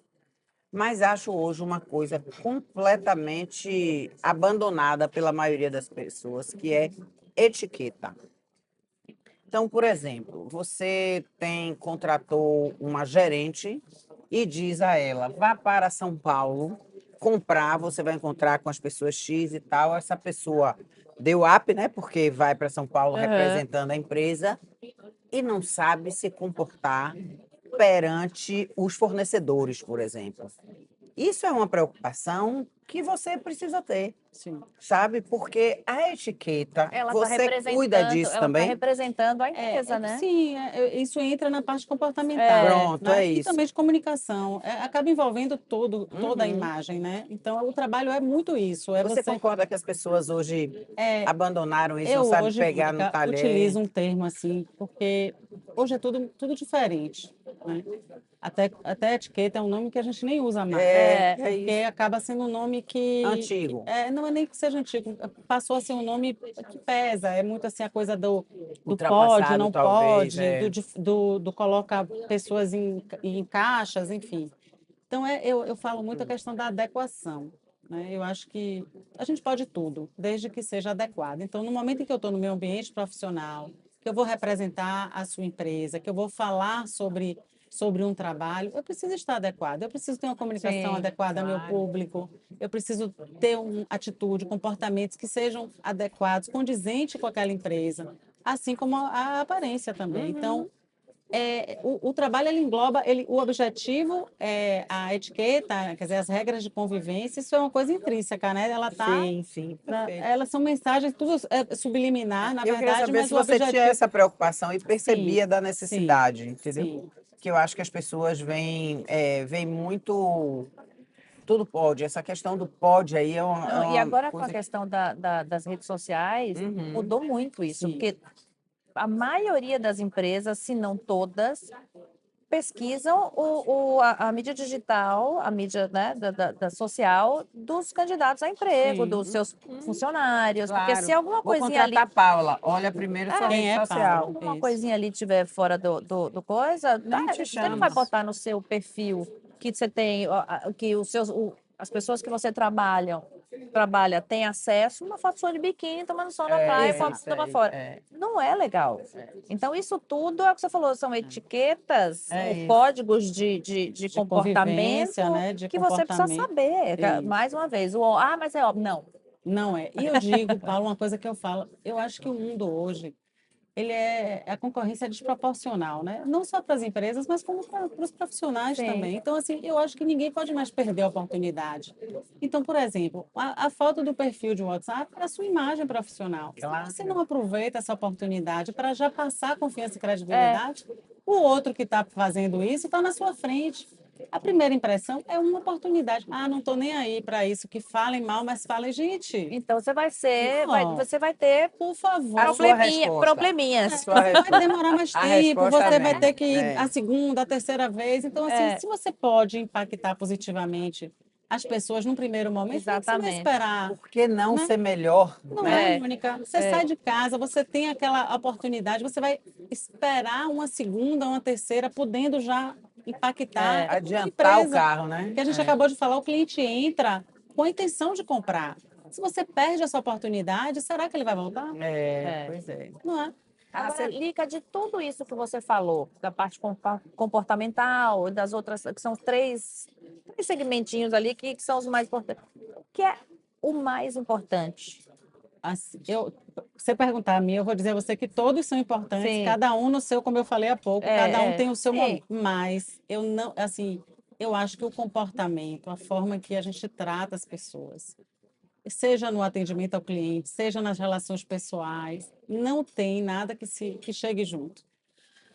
mas acho hoje uma coisa completamente abandonada pela maioria das pessoas, que é etiqueta. Então, por exemplo, você contratou uma gerente e diz a ela, vá para São Paulo comprar, você vai encontrar com as pessoas X e tal. Essa pessoa deu up, né? Porque vai para São Paulo representando a empresa e não sabe se comportar perante os fornecedores, por exemplo. Isso é uma preocupação que você precisa ter, Sim. sabe? Porque a etiqueta, Ela está você cuida disso também? representando a empresa, né? Sim, isso entra na parte comportamental, Pronto, né? é E isso. também de comunicação. Acaba envolvendo toda a imagem, né? Então, o trabalho é muito isso. Você concorda que as pessoas hoje abandonaram isso, não Eu sabem hoje, pegar no Mônica, talher? utilizo um termo assim, porque hoje é tudo diferente, né? Até a etiqueta é um nome que a gente nem usa mais, É porque isso. acaba sendo um nome Antigo. não é nem que seja antigo, passou a ser um nome que pesa, é muito assim a coisa do pode, Ultrapassado, não talvez. pode, do coloca pessoas em caixas, enfim. Então, eu falo muito a questão da adequação, né? Eu acho que a gente pode tudo, desde que seja adequado. Então, no momento em que eu estou no meu ambiente profissional, que eu vou representar a sua empresa, que eu vou falar sobre sobre um trabalho, eu preciso estar adequado, eu preciso ter uma comunicação Sim, adequada ao meu claro. público, eu preciso ter uma atitude, comportamentos que sejam adequados, condizentes com aquela empresa, assim como a aparência também. Então, o trabalho ele engloba o objetivo, a etiqueta, quer dizer, as regras de convivência, isso é uma coisa intrínseca, né? Ela tá, Sim, perfeito. elas são mensagens tudo subliminar, na Eu queria verdade, saber mas se o você tinha objetivo, essa preocupação e sim, percebia da sim, necessidade, entendeu? sim. Que eu acho que as pessoas veem muito. Tudo pode. Essa questão do pode aí é uma, é Não, e uma agora com a coisa que. questão das redes sociais, Uhum. mudou muito isso, Sim. porque a maioria das empresas, se não todas, pesquisam a mídia digital, a mídia, né, da social dos candidatos a emprego, Sim, dos seus funcionários, porque se Claro. alguma Vou coisinha ali, contratar Paula. Olha primeiro sua rede quem é Paula? social. alguma Isso. coisinha ali tiver fora do coisa, Nem te você não vai chama. botar no seu perfil que você tem, que os seus, as pessoas que você trabalha têm acesso uma foto sua de biquíni tomando sol na praia, foto Isso toma aí. fora. Não é legal. Então, isso tudo é o que você falou, são etiquetas ou Isso. códigos de De convivência, comportamento né? De que você precisa comportamento. saber. Isso. Mais uma vez, mas é óbvio. Não. Não é. E eu digo, Paulo, uma coisa que eu falo, eu acho que o mundo hoje, a concorrência é desproporcional, né? Não só para as empresas, mas como para os profissionais Sim. também. Então, assim, eu acho que ninguém pode mais perder a oportunidade. Então, por exemplo, a foto do perfil de WhatsApp é a sua imagem profissional. Claro. Se você não aproveita essa oportunidade para já passar confiança e É. credibilidade, o outro que está fazendo isso está na sua frente. A primeira impressão é uma oportunidade. Ah, não estou nem aí para isso, que falem mal, mas falem, gente, Então, não, você vai ter por favor. A sua resposta. probleminhas. Sua Vai resposta. demorar mais A tempo, resposta você vai vem. ter que ir a segunda, a terceira vez. Então, assim, É, se você pode impactar positivamente as pessoas num primeiro momento, por que você vai exatamente. esperar? Por que não Né? ser melhor, Não né? é, Mônica? Você sai de casa, você tem aquela oportunidade, você vai esperar uma segunda, uma terceira, podendo já impactar. É como uma Adiantar o empresa, carro, né? que a gente acabou de falar, o cliente entra com a intenção de comprar. Se você perde essa oportunidade, será que ele vai voltar? É. Pois é. Não é? Agora, Lica, de tudo isso que você falou, da parte comportamental, das outras, que são três segmentinhos ali que são os mais importantes. O que é o mais importante? Assim, você perguntar a mim, eu vou dizer a você que todos são importantes, Sim. cada um no seu, como eu falei há pouco, cada um tem o seu Sim. momento. Mas eu não, assim, eu acho que o comportamento, a forma que a gente trata as pessoas, seja no atendimento ao cliente, seja nas relações pessoais, não tem nada que chegue junto.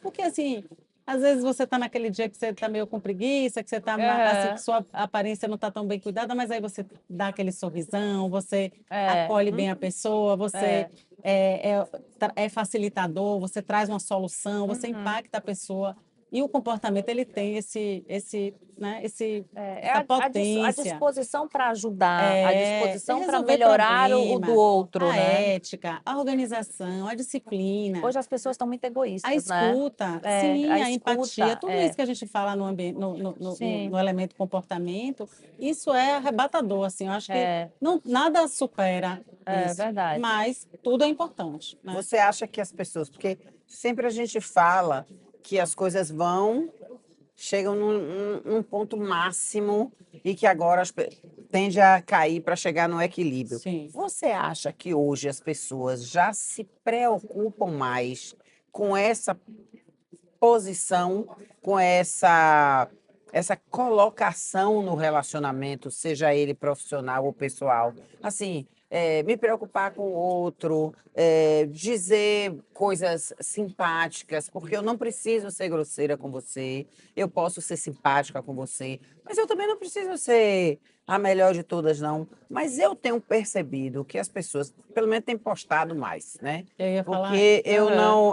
Porque, assim, às vezes você está naquele dia que você está meio com preguiça, que você está, assim, que sua aparência não está tão bem cuidada, mas aí você dá aquele sorrisão, você acolhe bem a pessoa, você é facilitador, você traz uma solução, você impacta a pessoa. E o comportamento, ele tem essa A potência. disposição para ajudar, a disposição para Resolver melhorar o do problemas, outro, a né? ética, a organização, a disciplina. Hoje as pessoas estão muito A egoístas, né? escuta, sim, A a empatia, escuta, tudo isso que a gente fala Sim. no elemento comportamento, isso é arrebatador, assim, eu acho que nada supera isso, verdade. mas tudo é importante, né? Você acha que as pessoas, porque sempre a gente fala que as coisas chegam num ponto máximo e que agora tende a cair para chegar no equilíbrio. Sim. Você acha que hoje as pessoas já se preocupam mais com essa posição, com essa colocação no relacionamento, seja ele profissional ou pessoal? Assim, me preocupar com o outro, dizer coisas simpáticas, porque eu não preciso ser grosseira com você, eu posso ser simpática com você, mas eu também não preciso ser a melhor de todas, não. Mas eu tenho percebido que as pessoas, pelo menos, têm postado mais, né? Eu ia falar, Porque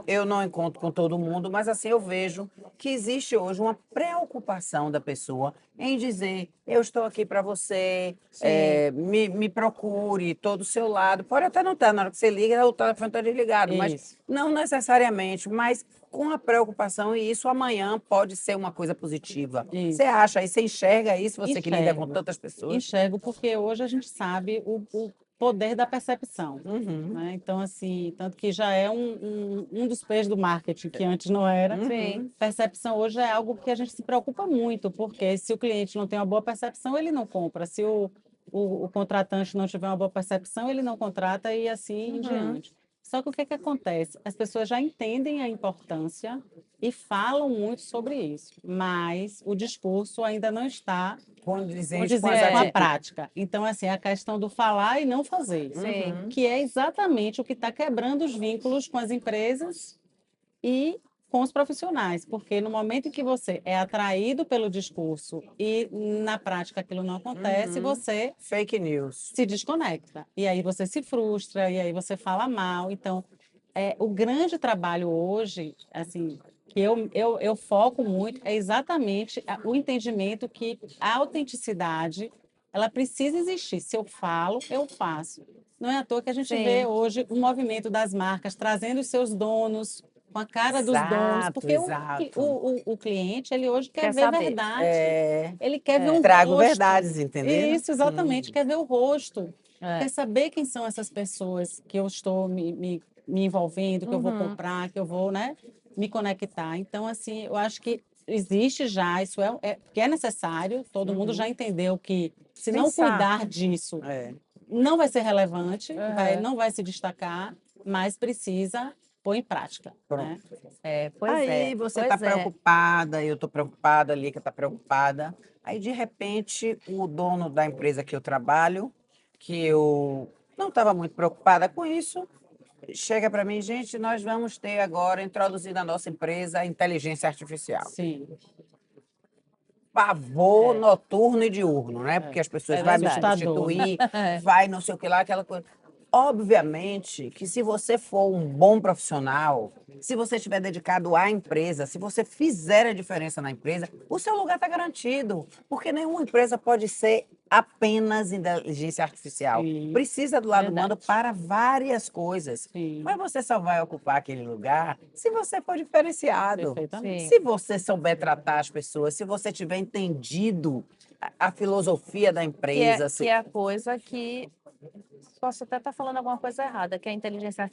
eu não encontro com todo mundo, mas assim eu vejo que existe hoje uma preocupação da pessoa em dizer: eu estou aqui para você, me procure, estou do seu lado. Pode até não estar, na hora que você liga, o telefone está desligado, mas isso. não necessariamente, mas com a preocupação, e isso amanhã pode ser uma coisa positiva. Isso. Você acha, e você enxerga isso, você que lida com Enxergo. tantas pessoas? Enxergo, porque hoje a gente sabe poder da percepção. Uhum. Né? Então, assim, tanto que já é um dos P's do marketing, que antes não era. Sim. Percepção hoje é algo que a gente se preocupa muito, porque se o cliente não tem uma boa percepção, ele não compra. Se o contratante não tiver uma boa percepção, ele não contrata e assim em diante. Só que o que que acontece? As pessoas já entendem a importância e falam muito sobre isso, mas o discurso ainda não está Condizente com as condizente com a atitudes. prática. Então, assim, a questão do falar e não fazer, Sim. que é exatamente o que está quebrando os vínculos com as empresas e com os profissionais, porque no momento em que você é atraído pelo discurso e na prática aquilo não acontece, você Fake news. se desconecta. E aí você se frustra, e aí você fala mal. Então, o grande trabalho hoje, assim, que eu foco muito, é exatamente o entendimento que a autenticidade, ela precisa existir. Se eu falo, eu faço. Não é à toa que a gente Sim. vê hoje um movimento das marcas trazendo os seus donos com a cara dos donos, Exato, porque exato. o cliente, ele hoje quer Quer ver saber. verdade. É, Ele quer ver um trago rosto. verdades, entendeu? Isso, exatamente. Quer ver o rosto. É. Quer saber quem são essas pessoas que eu estou me envolvendo, que eu vou comprar, que eu vou, né, me conectar. Então, assim, eu acho que existe já, isso que é necessário, todo mundo já entendeu que se não Sensato. cuidar disso, É. não vai ser relevante, Uhum. não vai se destacar, mas precisa pôr em prática. Né? Pronto. Pois Aí é. você Pois está é. preocupada, eu estou preocupada, a Lica está preocupada. Aí, de repente, o dono da empresa que eu trabalho, que eu não estava muito preocupada com isso, chega para mim, gente, nós vamos ter agora, introduzido na nossa empresa, a inteligência artificial. Sim, Pavor noturno e diurno, né? Porque as pessoas É vão me verdade. Assustador, né? substituir, vai não sei o que lá, aquela coisa. Obviamente que se você for um bom profissional, se você estiver dedicado à empresa, se você fizer a diferença na empresa, o seu lugar está garantido. Porque nenhuma empresa pode ser apenas inteligência artificial. Sim, Precisa do lado verdade. humano para várias coisas. sim, Mas você só vai ocupar aquele lugar se você for diferenciado. perfeitamente. Sim. Se você souber tratar as pessoas, se você tiver entendido a filosofia da Que empresa, que é a coisa que posso até estar falando alguma coisa errada, que a inteligência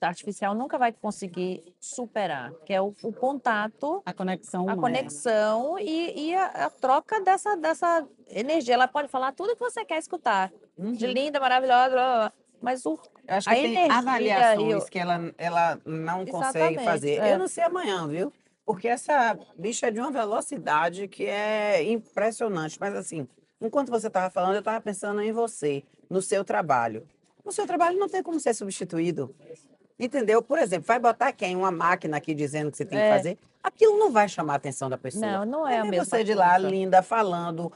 artificial nunca vai conseguir superar, que é o contato, A conexão a humana. conexão e a troca dessa energia. Ela pode falar tudo que você quer escutar, de linda, maravilhosa, blá, blá, blá, mas eu acho a que tem energia avaliações que ela não consegue Exatamente. fazer. Eu não sei amanhã, viu? Porque essa bicha é de uma velocidade que é impressionante. Mas assim, enquanto você estava falando, eu estava pensando em você, no seu trabalho. O seu trabalho não tem como ser substituído. Entendeu? Por exemplo, vai botar quem? Uma máquina aqui dizendo que você tem que É, fazer. Aquilo não vai chamar a atenção da pessoa. não é Vai a ver mesma você de lá, coisa. linda, falando,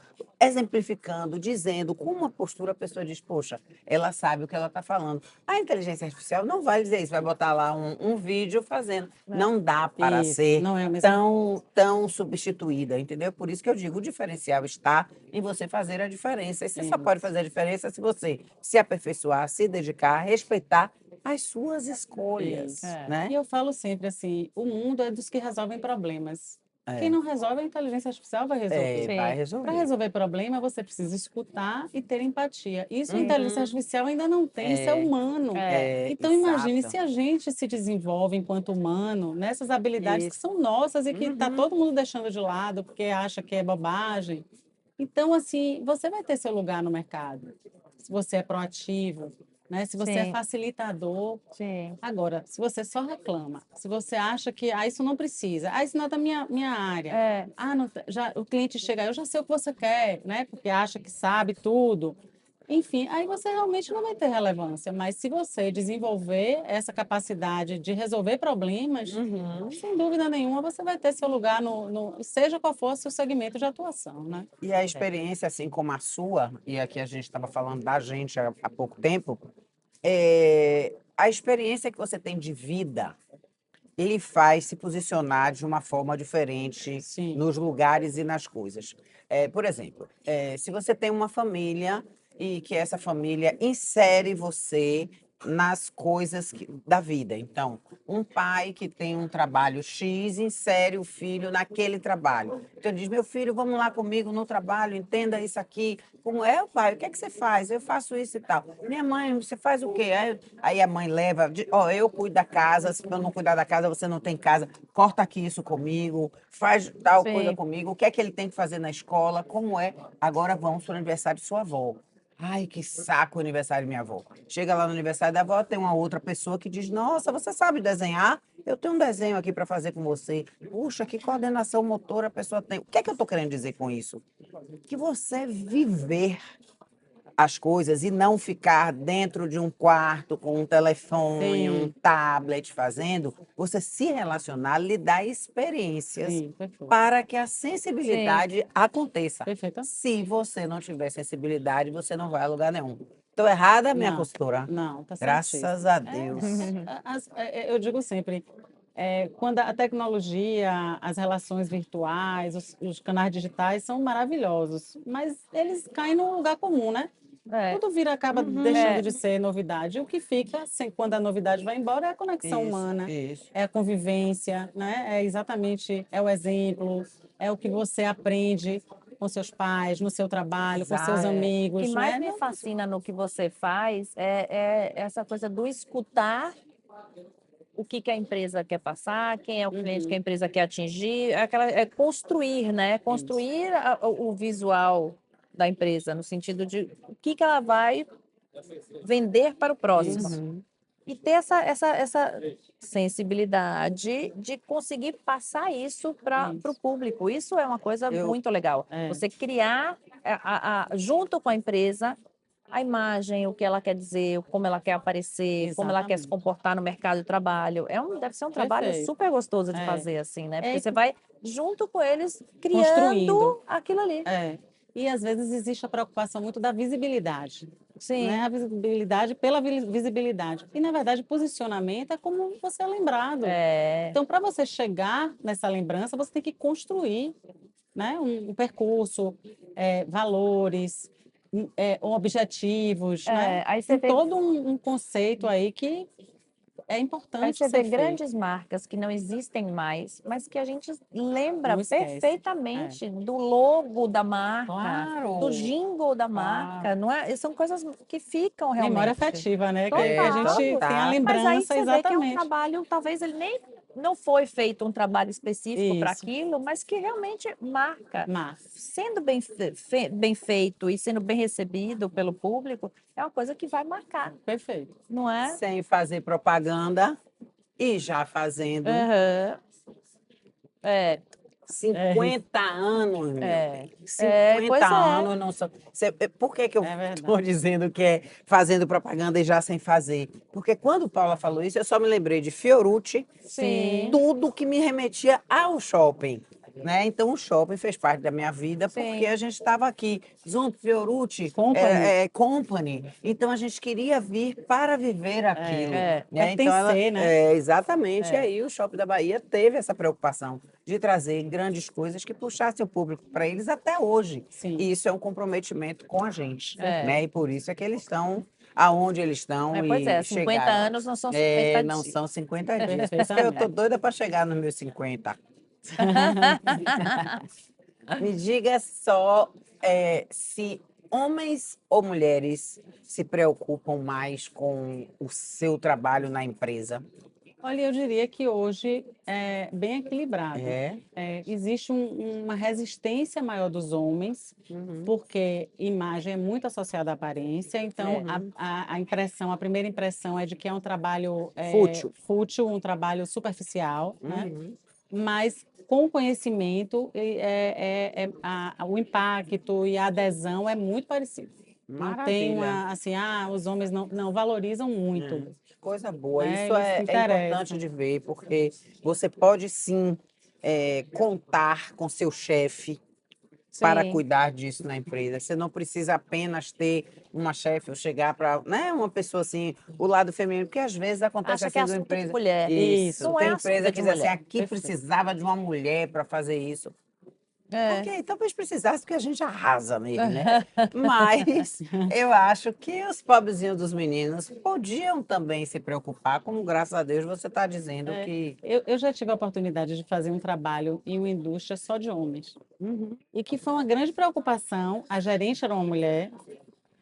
exemplificando, dizendo com uma postura, a pessoa diz, poxa, ela sabe o que ela está falando. A inteligência artificial não vai dizer isso, vai botar lá um vídeo fazendo. Não dá para Isso, ser não é a mesma tão substituída, entendeu? Por isso que eu digo, o diferencial está em você fazer a diferença. E você só pode fazer a diferença se você se aperfeiçoar, se dedicar, respeitar as suas escolhas, Isso. né? E eu falo sempre assim, o mundo é dos que resolvem problemas. É. Quem não resolve, a inteligência artificial vai resolver. Sim. Vai Para resolver. resolver problema, você precisa escutar e ter empatia. Isso a Uhum. inteligência artificial ainda não tem, isso é humano. Então, imagine exato. se a gente se desenvolve enquanto humano nessas habilidades que Isso. são nossas e que está todo mundo deixando de lado porque acha que é bobagem. Então, assim, você vai ter seu lugar no mercado, se você é proativo, né? Se você é Sim. facilitador. Sim. Agora, se você só reclama, se você acha que isso não precisa, isso não é da minha área, não, já, o cliente chega, eu já sei o que você quer, né? Porque acha que sabe tudo. Enfim, aí você realmente não vai ter relevância. Mas se você desenvolver essa capacidade de resolver problemas, sem dúvida nenhuma, você vai ter seu lugar seja qual for o seu segmento de atuação, né? E a experiência, assim como a sua, e aqui a gente estava falando da gente há pouco tempo, a experiência que você tem de vida, ele faz se posicionar de uma forma diferente Sim. nos lugares e nas coisas. Por exemplo, se você tem uma família e que essa família insere você nas coisas da vida. Então, um pai que tem um trabalho X insere o filho naquele trabalho. Então, ele diz, meu filho, vamos lá comigo no trabalho, entenda isso aqui. Como é, pai? O que é que você faz? Eu faço isso e tal. Minha mãe, você faz o quê? Aí a mãe leva, ó, eu cuido da casa, se eu não cuidar da casa, você não tem casa. Corta aqui isso comigo, faz tal coisa Sim. comigo. O que é que ele tem que fazer na escola? Como é? Agora vamos para o aniversário de sua avó. Ai, que saco o aniversário de minha avó. Chega lá no aniversário da avó, tem uma outra pessoa que diz: Nossa, você sabe desenhar? Eu tenho um desenho aqui para fazer com você. Puxa, que coordenação motora a pessoa tem. O que é que eu estou querendo dizer com isso? Que você viver as coisas e não ficar dentro de um quarto com um telefone, um Sim, tablet fazendo, você se relacionar, lhe dá experiências sim, perfeito. para que a sensibilidade aconteça. Perfeito. Se você não tiver sensibilidade, você não vai a lugar nenhum. Estou errada, minha Não, consultora? não, tá Graças certíssimo. a Deus. Eu digo sempre, quando a tecnologia, as relações virtuais, os canais digitais são maravilhosos, mas eles caem num lugar comum, né? É. Tudo acaba deixando É. de ser novidade. O que fica, quando a novidade vai embora, é a conexão humana, Isso. é a convivência, né? É exatamente, é o exemplo, é o que você aprende com seus pais, no seu trabalho, com seus Exato. O amigos, que mais né? me fascina no que você faz é essa coisa do escutar o que a empresa quer passar, quem é o cliente que a empresa quer atingir, é construir, né? Construir o visual da empresa, no sentido de o que ela vai vender para o próximo. Uhum. E ter essa sensibilidade de conseguir passar isso para o público. Isso é uma coisa Eu, muito legal. É. Você criar, junto com a empresa, a imagem, o que ela quer dizer, como ela quer aparecer, como ela quer se Exatamente. comportar no mercado de trabalho. Deve ser um trabalho Perfeito. super gostoso de É. fazer, assim, né? É, Porque você vai junto com eles construindo. criando aquilo ali. É. E às vezes existe a preocupação muito da visibilidade, Sim. né? A visibilidade pela visibilidade. E na verdade, posicionamento é como você é lembrado. É. Então, para você chegar nessa lembrança, você tem que construir, né, um percurso, valores, objetivos, né? Aí você Tem vê todo um conceito aí que é Aí importante você ser vê feito. grandes marcas que não existem mais, mas que a gente lembra Não esquece. perfeitamente do logo da marca, Claro. do jingle da marca, não é? E são coisas que ficam realmente. Memória afetiva, né? Que a Total. gente tem a total. Mas aí lembrança você vê que é um exatamente. trabalho, talvez ele nem não foi feito um trabalho específico para Isso. aquilo, mas que realmente marca. Mas, Sendo bem feito e sendo bem recebido pelo público, é uma coisa que vai marcar, perfeito. não é? Sem fazer propaganda e já fazendo Aham. É. 50 anos, meu É. bem. 50 Pois é. anos não são. Por que que eu É verdade. estou dizendo que é fazendo propaganda e já sem fazer? Porque quando Paula falou isso, eu só me lembrei de Fiorucci, Sim. tudo que me remetia ao shopping. Né? Então, o shopping fez parte da minha vida porque Sim. a gente estava aqui, junto, Fiorucci, Company. Company. Então, a gente queria vir para viver aquilo. É. Né? Então, Pertencer, né? exatamente. E aí, o Shopping da Bahia teve essa preocupação de trazer grandes coisas que puxassem o público para eles até hoje. Sim. E isso é um comprometimento com a gente. É. Né? E por isso é que eles estão aonde eles estão Pois é, e 50 chegaram. anos não são 50 Não dias. são 50 dias. Por isso que eu tô doida para chegar nos meus 50. Me diga só se homens ou mulheres se preocupam mais com o seu trabalho na empresa. Olha, eu diria que hoje é bem equilibrado. É? Existe uma resistência maior dos homens, porque imagem é muito associada à aparência, então a impressão, a primeira impressão é de que é um trabalho fútil, um trabalho superficial, né? Mas com o conhecimento, o impacto e a adesão é muito parecido. Não tem Maravilha. assim, os homens não valorizam muito. Que coisa boa. Isso Eles se é importante interessam. de ver, porque você pode sim contar com seu chefe para Sim. cuidar disso na empresa. Você não precisa apenas ter uma chefe ou chegar para, né, uma pessoa assim, o lado feminino, porque às vezes acontece Acha que é assim de uma assunto de empresa. mulher. Isso. Não é Tem assunto empresa de que diz assim, mulher. aqui Perfeito. precisava de uma mulher para fazer isso. É. Ok, talvez precisasse, porque a gente arrasa nele, né? Mas eu acho que os pobrezinhos dos meninos podiam também se preocupar, como graças a Deus você está dizendo É, que. eu já tive a oportunidade de fazer um trabalho em uma indústria só de homens. E que foi uma grande preocupação. A gerente era uma mulher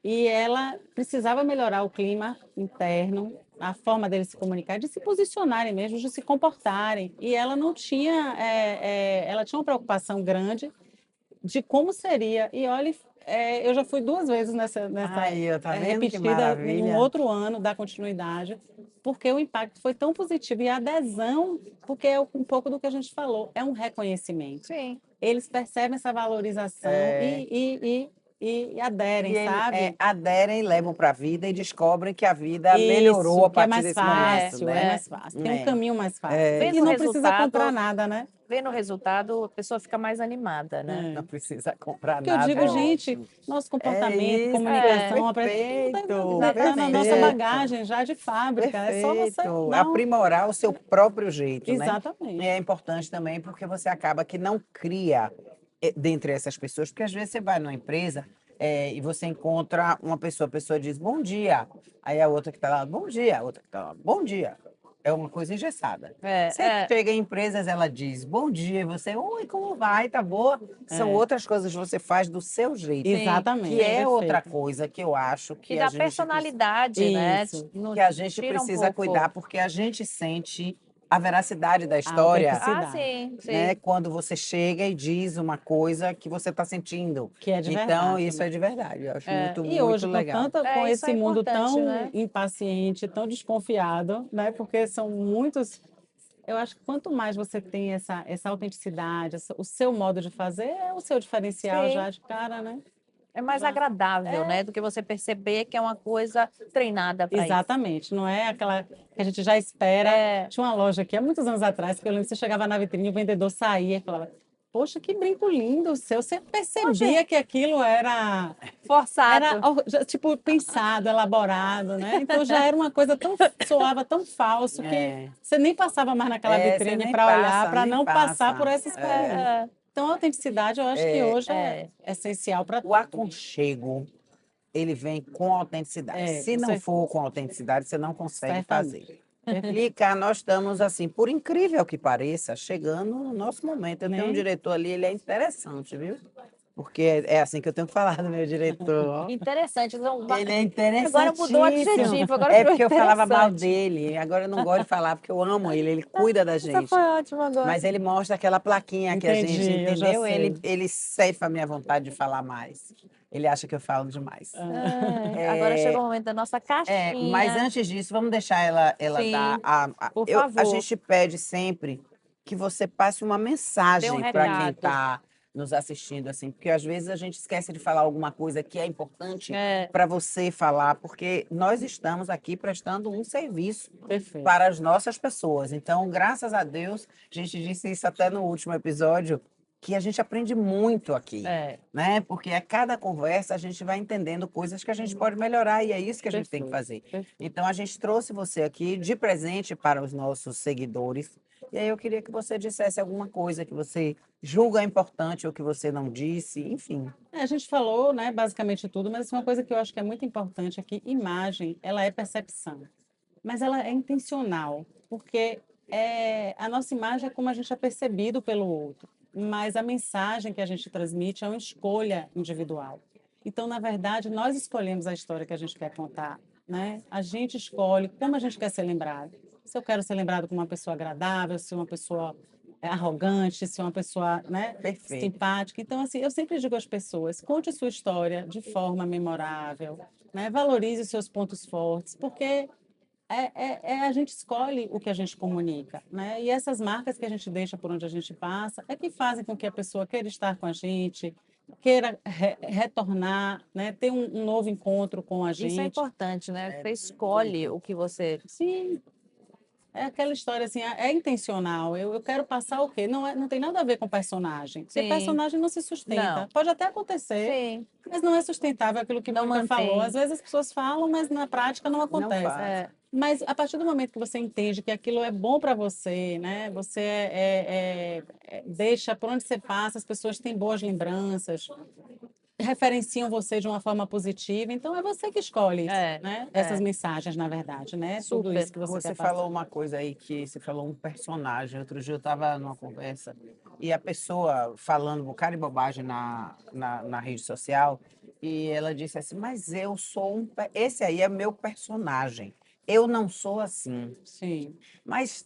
e ela precisava melhorar o clima interno, a forma deles se comunicar, de se posicionarem mesmo, de se comportarem. E ela não tinha, ela tinha uma preocupação grande de como seria. E olha, eu já fui 2 vezes nessa Aí, tá vendo que repetida em um maravilha? outro ano da continuidade, porque o impacto foi tão positivo e a adesão, porque é um pouco do que a gente falou, é um reconhecimento. Sim. Eles percebem essa valorização É. e E aderem, eles sabe? aderem, levam para a vida e descobrem que a vida melhorou Isso, a que é partir mais desse momento, fácil, é né? mais fácil. Tem um É, caminho mais fácil. é Vendo E o não precisa comprar resultado, nada, né? vendo o resultado, a pessoa fica mais animada, né? É. não precisa comprar Porque eu nada, digo, é gente, ótimo. nosso É comportamento, isso, É. comunicação, perfeito, tá na nossa perfeito, bagagem já de fábrica. É só você perfeito. dar um... Aprimorar o seu próprio jeito, né? E Exatamente. é importante também porque você acaba que não cria dentre essas pessoas, porque às vezes você vai numa empresa e você encontra uma pessoa, a pessoa diz bom dia, aí a outra que está lá, bom dia, a outra que está lá, bom dia. É uma coisa engessada. Você É. chega em empresas, ela diz bom dia, e você, oi, como vai? Tá boa? São É, outras coisas que você faz do seu jeito, Sim. que exatamente, é outra perfeito. coisa que eu acho E que a da gente personalidade, né? Isso, que a gente Tira um precisa pouco. cuidar, porque a gente sente a veracidade da a história, Ah, autenticidade, sim, né? sim. Quando você chega e diz uma coisa que você está sentindo. que é de Então, verdade, isso é né? de verdade. Eu acho É. muito, E muito hoje, legal. com Isso é esse mundo importante, tão né? impaciente, tão desconfiado, né? Porque são muitos. Eu acho que quanto mais você tem essa autenticidade, o seu modo de fazer, é o seu diferencial Sim. já de cara, né? É mais Já. agradável, É, né? Do que você perceber que é uma coisa treinada para isso. exatamente, não é aquela que a gente já espera. É. Tinha uma loja aqui há muitos anos atrás que eu lembro que você chegava na vitrine e o vendedor saía e falava: Poxa, que brinco lindo o seu. Você percebia que aquilo era Forçado. tipo pensado, elaborado, né? Então já era uma coisa soava tão falso que É, você nem passava mais naquela você vitrine nem para olhar, passa, para nem não passar por passa. essa experiência. É, Então a autenticidade eu acho que hoje é é. essencial para O aconchego, ele vem com autenticidade. Se com não certeza, for com autenticidade, você não consegue certamente. fazer. E cá nós estamos assim, por incrível que pareça, chegando no nosso momento. Eu tenho um Nem diretor ali, ele é interessante, viu? Porque é assim que eu tenho que falar do meu diretor, ó. Interessante. Então, Ele é agora mudou o interessantíssimo. adjetivo, agora É virou porque eu falava mal interessante. dele. Agora eu não gosto de falar porque eu amo ele. Ele cuida da Essa foi gente. ótima agora. Mas ele mostra aquela plaquinha que a gente entendi, eu já entendeu. Ele, sei. ele cefa a minha vontade de falar mais. Ele acha que eu falo demais. Ai, agora chegou o momento da nossa Mas caixinha. antes disso, vamos deixar ela dar. Sim, por A favor, gente pede sempre que você passe uma dê um mensagem para quem recado. está nos assistindo, assim, porque às vezes a gente esquece de falar alguma coisa que é importante É, para você falar, porque nós estamos aqui prestando um serviço Perfeito. para as nossas pessoas. Então, graças a Deus, a gente disse isso até no último episódio, que a gente aprende muito aqui, é, né? Porque a cada conversa a gente vai entendendo coisas que a gente pode melhorar e é isso que a gente tem que Perfeito. fazer. Perfeito. Então, a gente trouxe você aqui de presente para os nossos seguidores. E aí eu queria que você dissesse alguma coisa que você julga importante ou que você não disse, enfim. A gente falou, né, basicamente tudo, mas uma coisa que eu acho que é muito importante é que imagem, ela é percepção, mas ela é intencional, porque a nossa imagem é como a gente é percebido pelo outro, mas a mensagem que a gente transmite é uma escolha individual. Então, na verdade, nós escolhemos a história que a gente quer contar, né? A gente escolhe como a gente quer ser lembrado. Se eu quero ser lembrado como uma pessoa agradável, se uma pessoa arrogante, se uma pessoa, né, Perfeito. simpática. Então, assim, eu sempre digo às pessoas, conte sua história de forma memorável, né? Valorize os seus pontos fortes, porque a gente escolhe o que a gente comunica, né? E essas marcas que a gente deixa por onde a gente passa é que fazem com que a pessoa queira estar com a gente, queira retornar, né? Ter um novo encontro com a isso é gente. importante, né? Você escolhe o que você. Sim, é aquela história assim, é intencional. Eu quero passar o quê? Não tem nada a ver com personagem. Porque Sim, personagem não se sustenta. não. Pode até acontecer, Sim, mas não é sustentável aquilo que não Mônica falou. mantém. Às vezes as pessoas falam, mas na prática não Não acontece. faz. Mas a partir do momento que você entende que aquilo é bom para você, né? Você deixa por onde você passa, as pessoas têm boas lembranças, referenciam você de uma forma positiva. Então é você que escolhe, né? Essas mensagens, na verdade, né? Tudo Super. isso que você Você quer passar. falou uma coisa aí que você falou um personagem. Outro dia eu estava numa conversa e a pessoa falando um bocado de bobagem na rede social e ela disse assim, mas eu sou esse aí é meu personagem. Eu não sou assim. Sim, Mas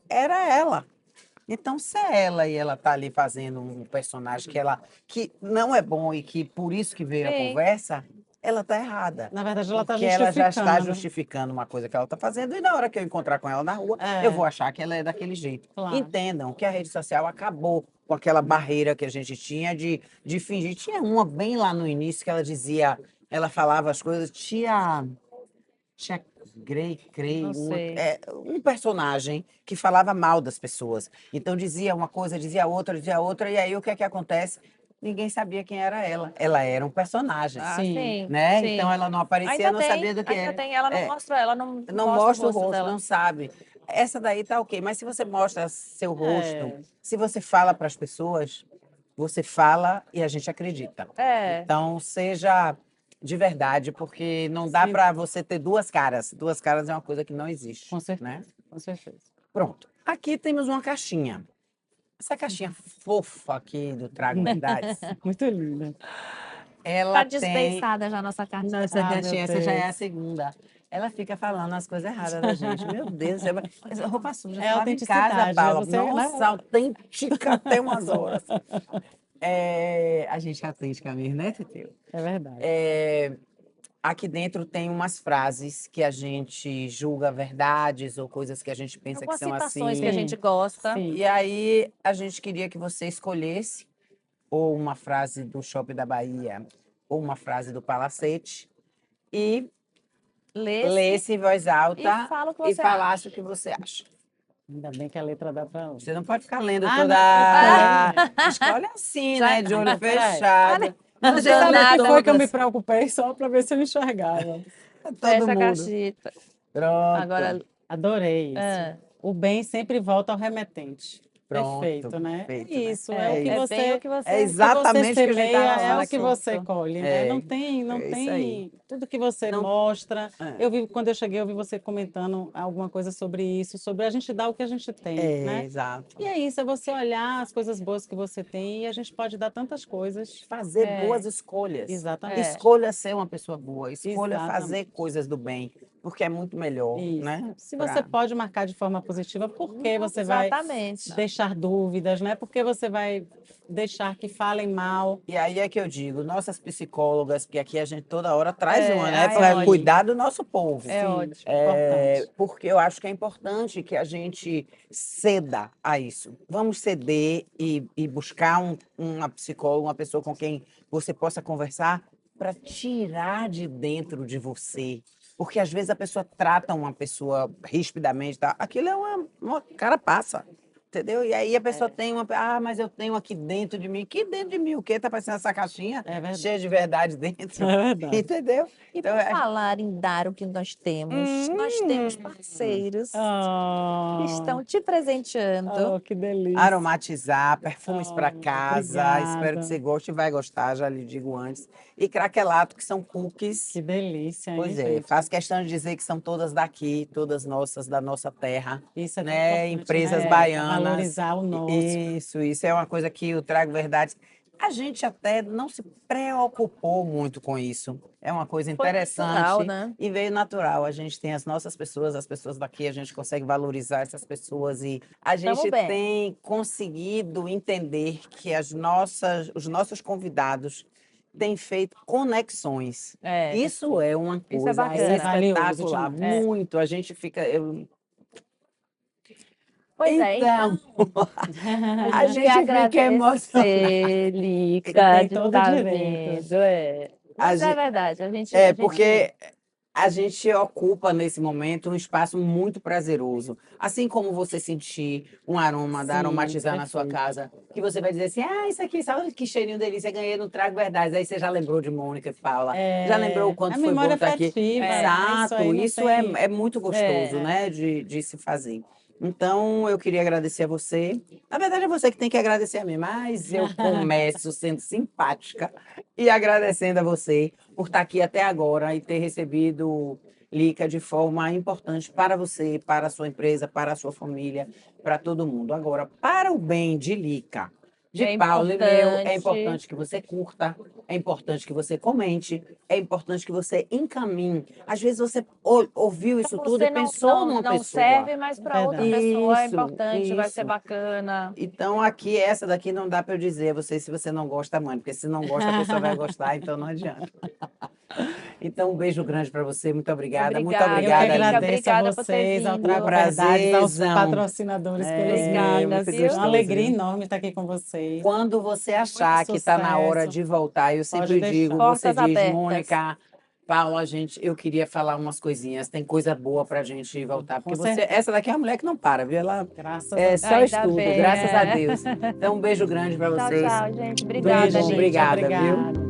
era ela. Então, se é ela e ela tá ali fazendo um personagem que não é bom e que por isso que veio a Sim. conversa, ela tá errada. na verdade ela está Porque ela já está justificando. justificando uma coisa que ela está fazendo, e na hora que eu encontrar com ela na rua, É. eu vou achar que ela é daquele jeito. Claro. Entendam que a rede social acabou com aquela barreira que a gente tinha de fingir. Tinha uma bem lá no início que ela dizia, ela falava as coisas, tinha Creio, Não sei. um personagem que falava mal das pessoas. Então dizia uma coisa, dizia outra, e aí o que é que acontece? Ninguém sabia quem era ela. Ela era um personagem, Ah, Sim. sim, né? sim. Então ela não aparecia, não sabia do que Ainda era. tem. Ela não É, mostra, ela não não mostra mostra o o rosto, dela. não sabe. Essa daí tá ok, mas se você mostra seu rosto, É. se você fala para as pessoas, você fala e a gente acredita. É. Então, seja de verdade, porque não dá Sim. para você ter duas caras. Duas caras é uma coisa que não existe. Com certeza, Né? com certeza. Pronto. Aqui temos uma caixinha. Essa caixinha fofa aqui do Trago Verdades, Muito linda. ela Tá tem. dispensada já a nossa carta. Nossa, Ah, meu caixinha, essa já é a Deus. segunda. Ela fica falando as coisas erradas da gente. Meu Deus, essa roupa suja. É Você lava em casa, autenticidade, Paula. você, né? Nossa, autêntica até umas horas. A gente é autêntica mesmo, né, Teteu? É verdade. Aqui dentro tem umas frases que a gente julga verdades ou coisas que a gente pensa Algumas que são citações que a assim. gente gosta. Sim. E aí a gente queria que você escolhesse ou uma frase do Shopping da Bahia ou uma frase do Palacete e lesse em voz alta e fala o que você falasse o que você acha. Ainda bem que a letra dá para ler. Você não pode ficar lendo Ah, toda. não. Escolhe assim, Já- né? De olho Peraí. fechado. Não Você deu sabe o que nada. foi que eu me preocupei só para ver se eu enxergava. Todo Fecha a mundo. caixita. Pronto. Agora, Adorei isso. Ah. O bem sempre volta ao remetente. Pronto, Perfeito, né? perfeito, É né? isso, É é o que isso. você... bem o que você... É exatamente o que a gente semeia, estava é falando o que aqui. você colhe, né? É, Não tem, é isso aí. tudo que você Não- mostra. É. Eu vi, quando eu cheguei, eu vi você comentando alguma coisa sobre isso, sobre a gente dar o que a gente tem, né? Exato. E é isso, é você olhar as coisas boas que você tem e a gente pode dar tantas coisas. Fazer boas escolhas. Exatamente. Escolha ser uma pessoa boa. Escolha Exatamente. fazer coisas do bem, porque é muito melhor, Isso. né? Se você pode marcar de forma positiva, por que você vai Exatamente. deixar dúvidas, né? Por que você vai deixar que falem mal? E aí é que eu digo, nossas psicólogas, porque aqui a gente toda hora traz uma, né? ai, Para ótimo. cuidar do nosso povo. É ótimo. Importante. Porque eu acho que é importante que a gente ceda a isso. Vamos ceder e buscar uma psicóloga, uma pessoa com quem você possa conversar para tirar de dentro de você. Porque às vezes a pessoa trata uma pessoa rispidamente, tá? Aquilo é uma carapaça. Entendeu? E aí a pessoa tem mas eu tenho aqui dentro de mim. Que dentro de mim? O quê? Tá parecendo essa caixinha É verdade. cheia de verdade dentro. É verdade. Entendeu? E Então, por falar em dar o que nós temos parceiros que estão te presenteando. Oh, que delícia. aromatizar, perfumes para Oh, casa. obrigada. Espero que você goste e vai gostar, já lhe digo antes. E craquelato, que são cookies. Que delícia, hein, Pois é, gente? faço questão de dizer que são todas daqui, todas nossas, da nossa terra. Isso é tão né? importante, Empresas né? baianas. Valorizar o nosso. Isso é uma coisa que eu trago verdades. A gente até não se preocupou muito com isso. É uma coisa Foi interessante natural, né? e veio natural. A gente tem as nossas pessoas, as pessoas daqui, a gente consegue valorizar essas pessoas e a Tamo gente bem. tem conseguido entender que os nossos convidados têm feito conexões. É. Isso é uma Isso é coisa bacana. Isso é valioso espetacular, demais. muito. A gente fica. Pois é, Então, a a gente gente fica emocionado. agradecer, Lica, Tem de todo estar o direito. vindo. Mas A é gente- verdade, a gente Porque a gente ocupa nesse momento um espaço muito prazeroso. Assim como você sentir um aroma da Sim, aromatizar na sua perfeito. casa, que você vai dizer assim, isso aqui, sabe que cheirinho delícia, ganhei no Trago Verdades. Aí você já lembrou de Mônica e Paula, já lembrou o A quanto foi bom memória estar aqui. afetiva, né? Isso aí Exato, não isso é, tem. é muito gostoso, É. né, de se fazer. Então, eu queria agradecer a você. Na verdade, é você que tem que agradecer a mim, mas eu começo sendo simpática e agradecendo a você por estar aqui até agora e ter recebido Lica de forma importante para você, para a sua empresa, para a sua família, para todo mundo. Agora, para o bem de Lica, de É Paulo e meu, é importante. importante que você curta, é importante que você comente, é importante que você encaminhe. Às vezes você ouviu isso tudo e Você não, pensou numa não pessoa. serve, mas para outra Verdade. pessoa é Isso, importante, vai ser isso. bacana. Então, aqui, essa daqui não dá para eu dizer a você se você não gosta, mãe, porque se não gosta, a pessoa vai gostar, então não adianta. Então, um beijo grande para você, muito obrigada. Muito Obrigada, Eu que obrigada, Lica. Li. agradeço a Obrigada por ter vocês, ao vindo. Um Trago Verdades, aos prazerzão. patrocinadores pelos Obrigada, Muito viu? É uma gostoso, alegria viu? enorme estar aqui com vocês. Quando você Muito achar que está na hora sucesso. de voltar, eu sempre Pode digo, deixar. você Portas diz, abertas. Mônica, Paula, gente, eu queria falar umas coisinhas, tem coisa boa para a gente voltar, porque Com você, certeza. essa daqui é uma mulher que não para, viu? Ela Graças a é Deus. só Ainda estudo, bem, graças a é. Deus. Então, um beijo grande para Tchau, vocês. tchau, gente. Tudo de Obrigada, Beijo, bom, gente. Lica. obrigada, viu? Obrigada.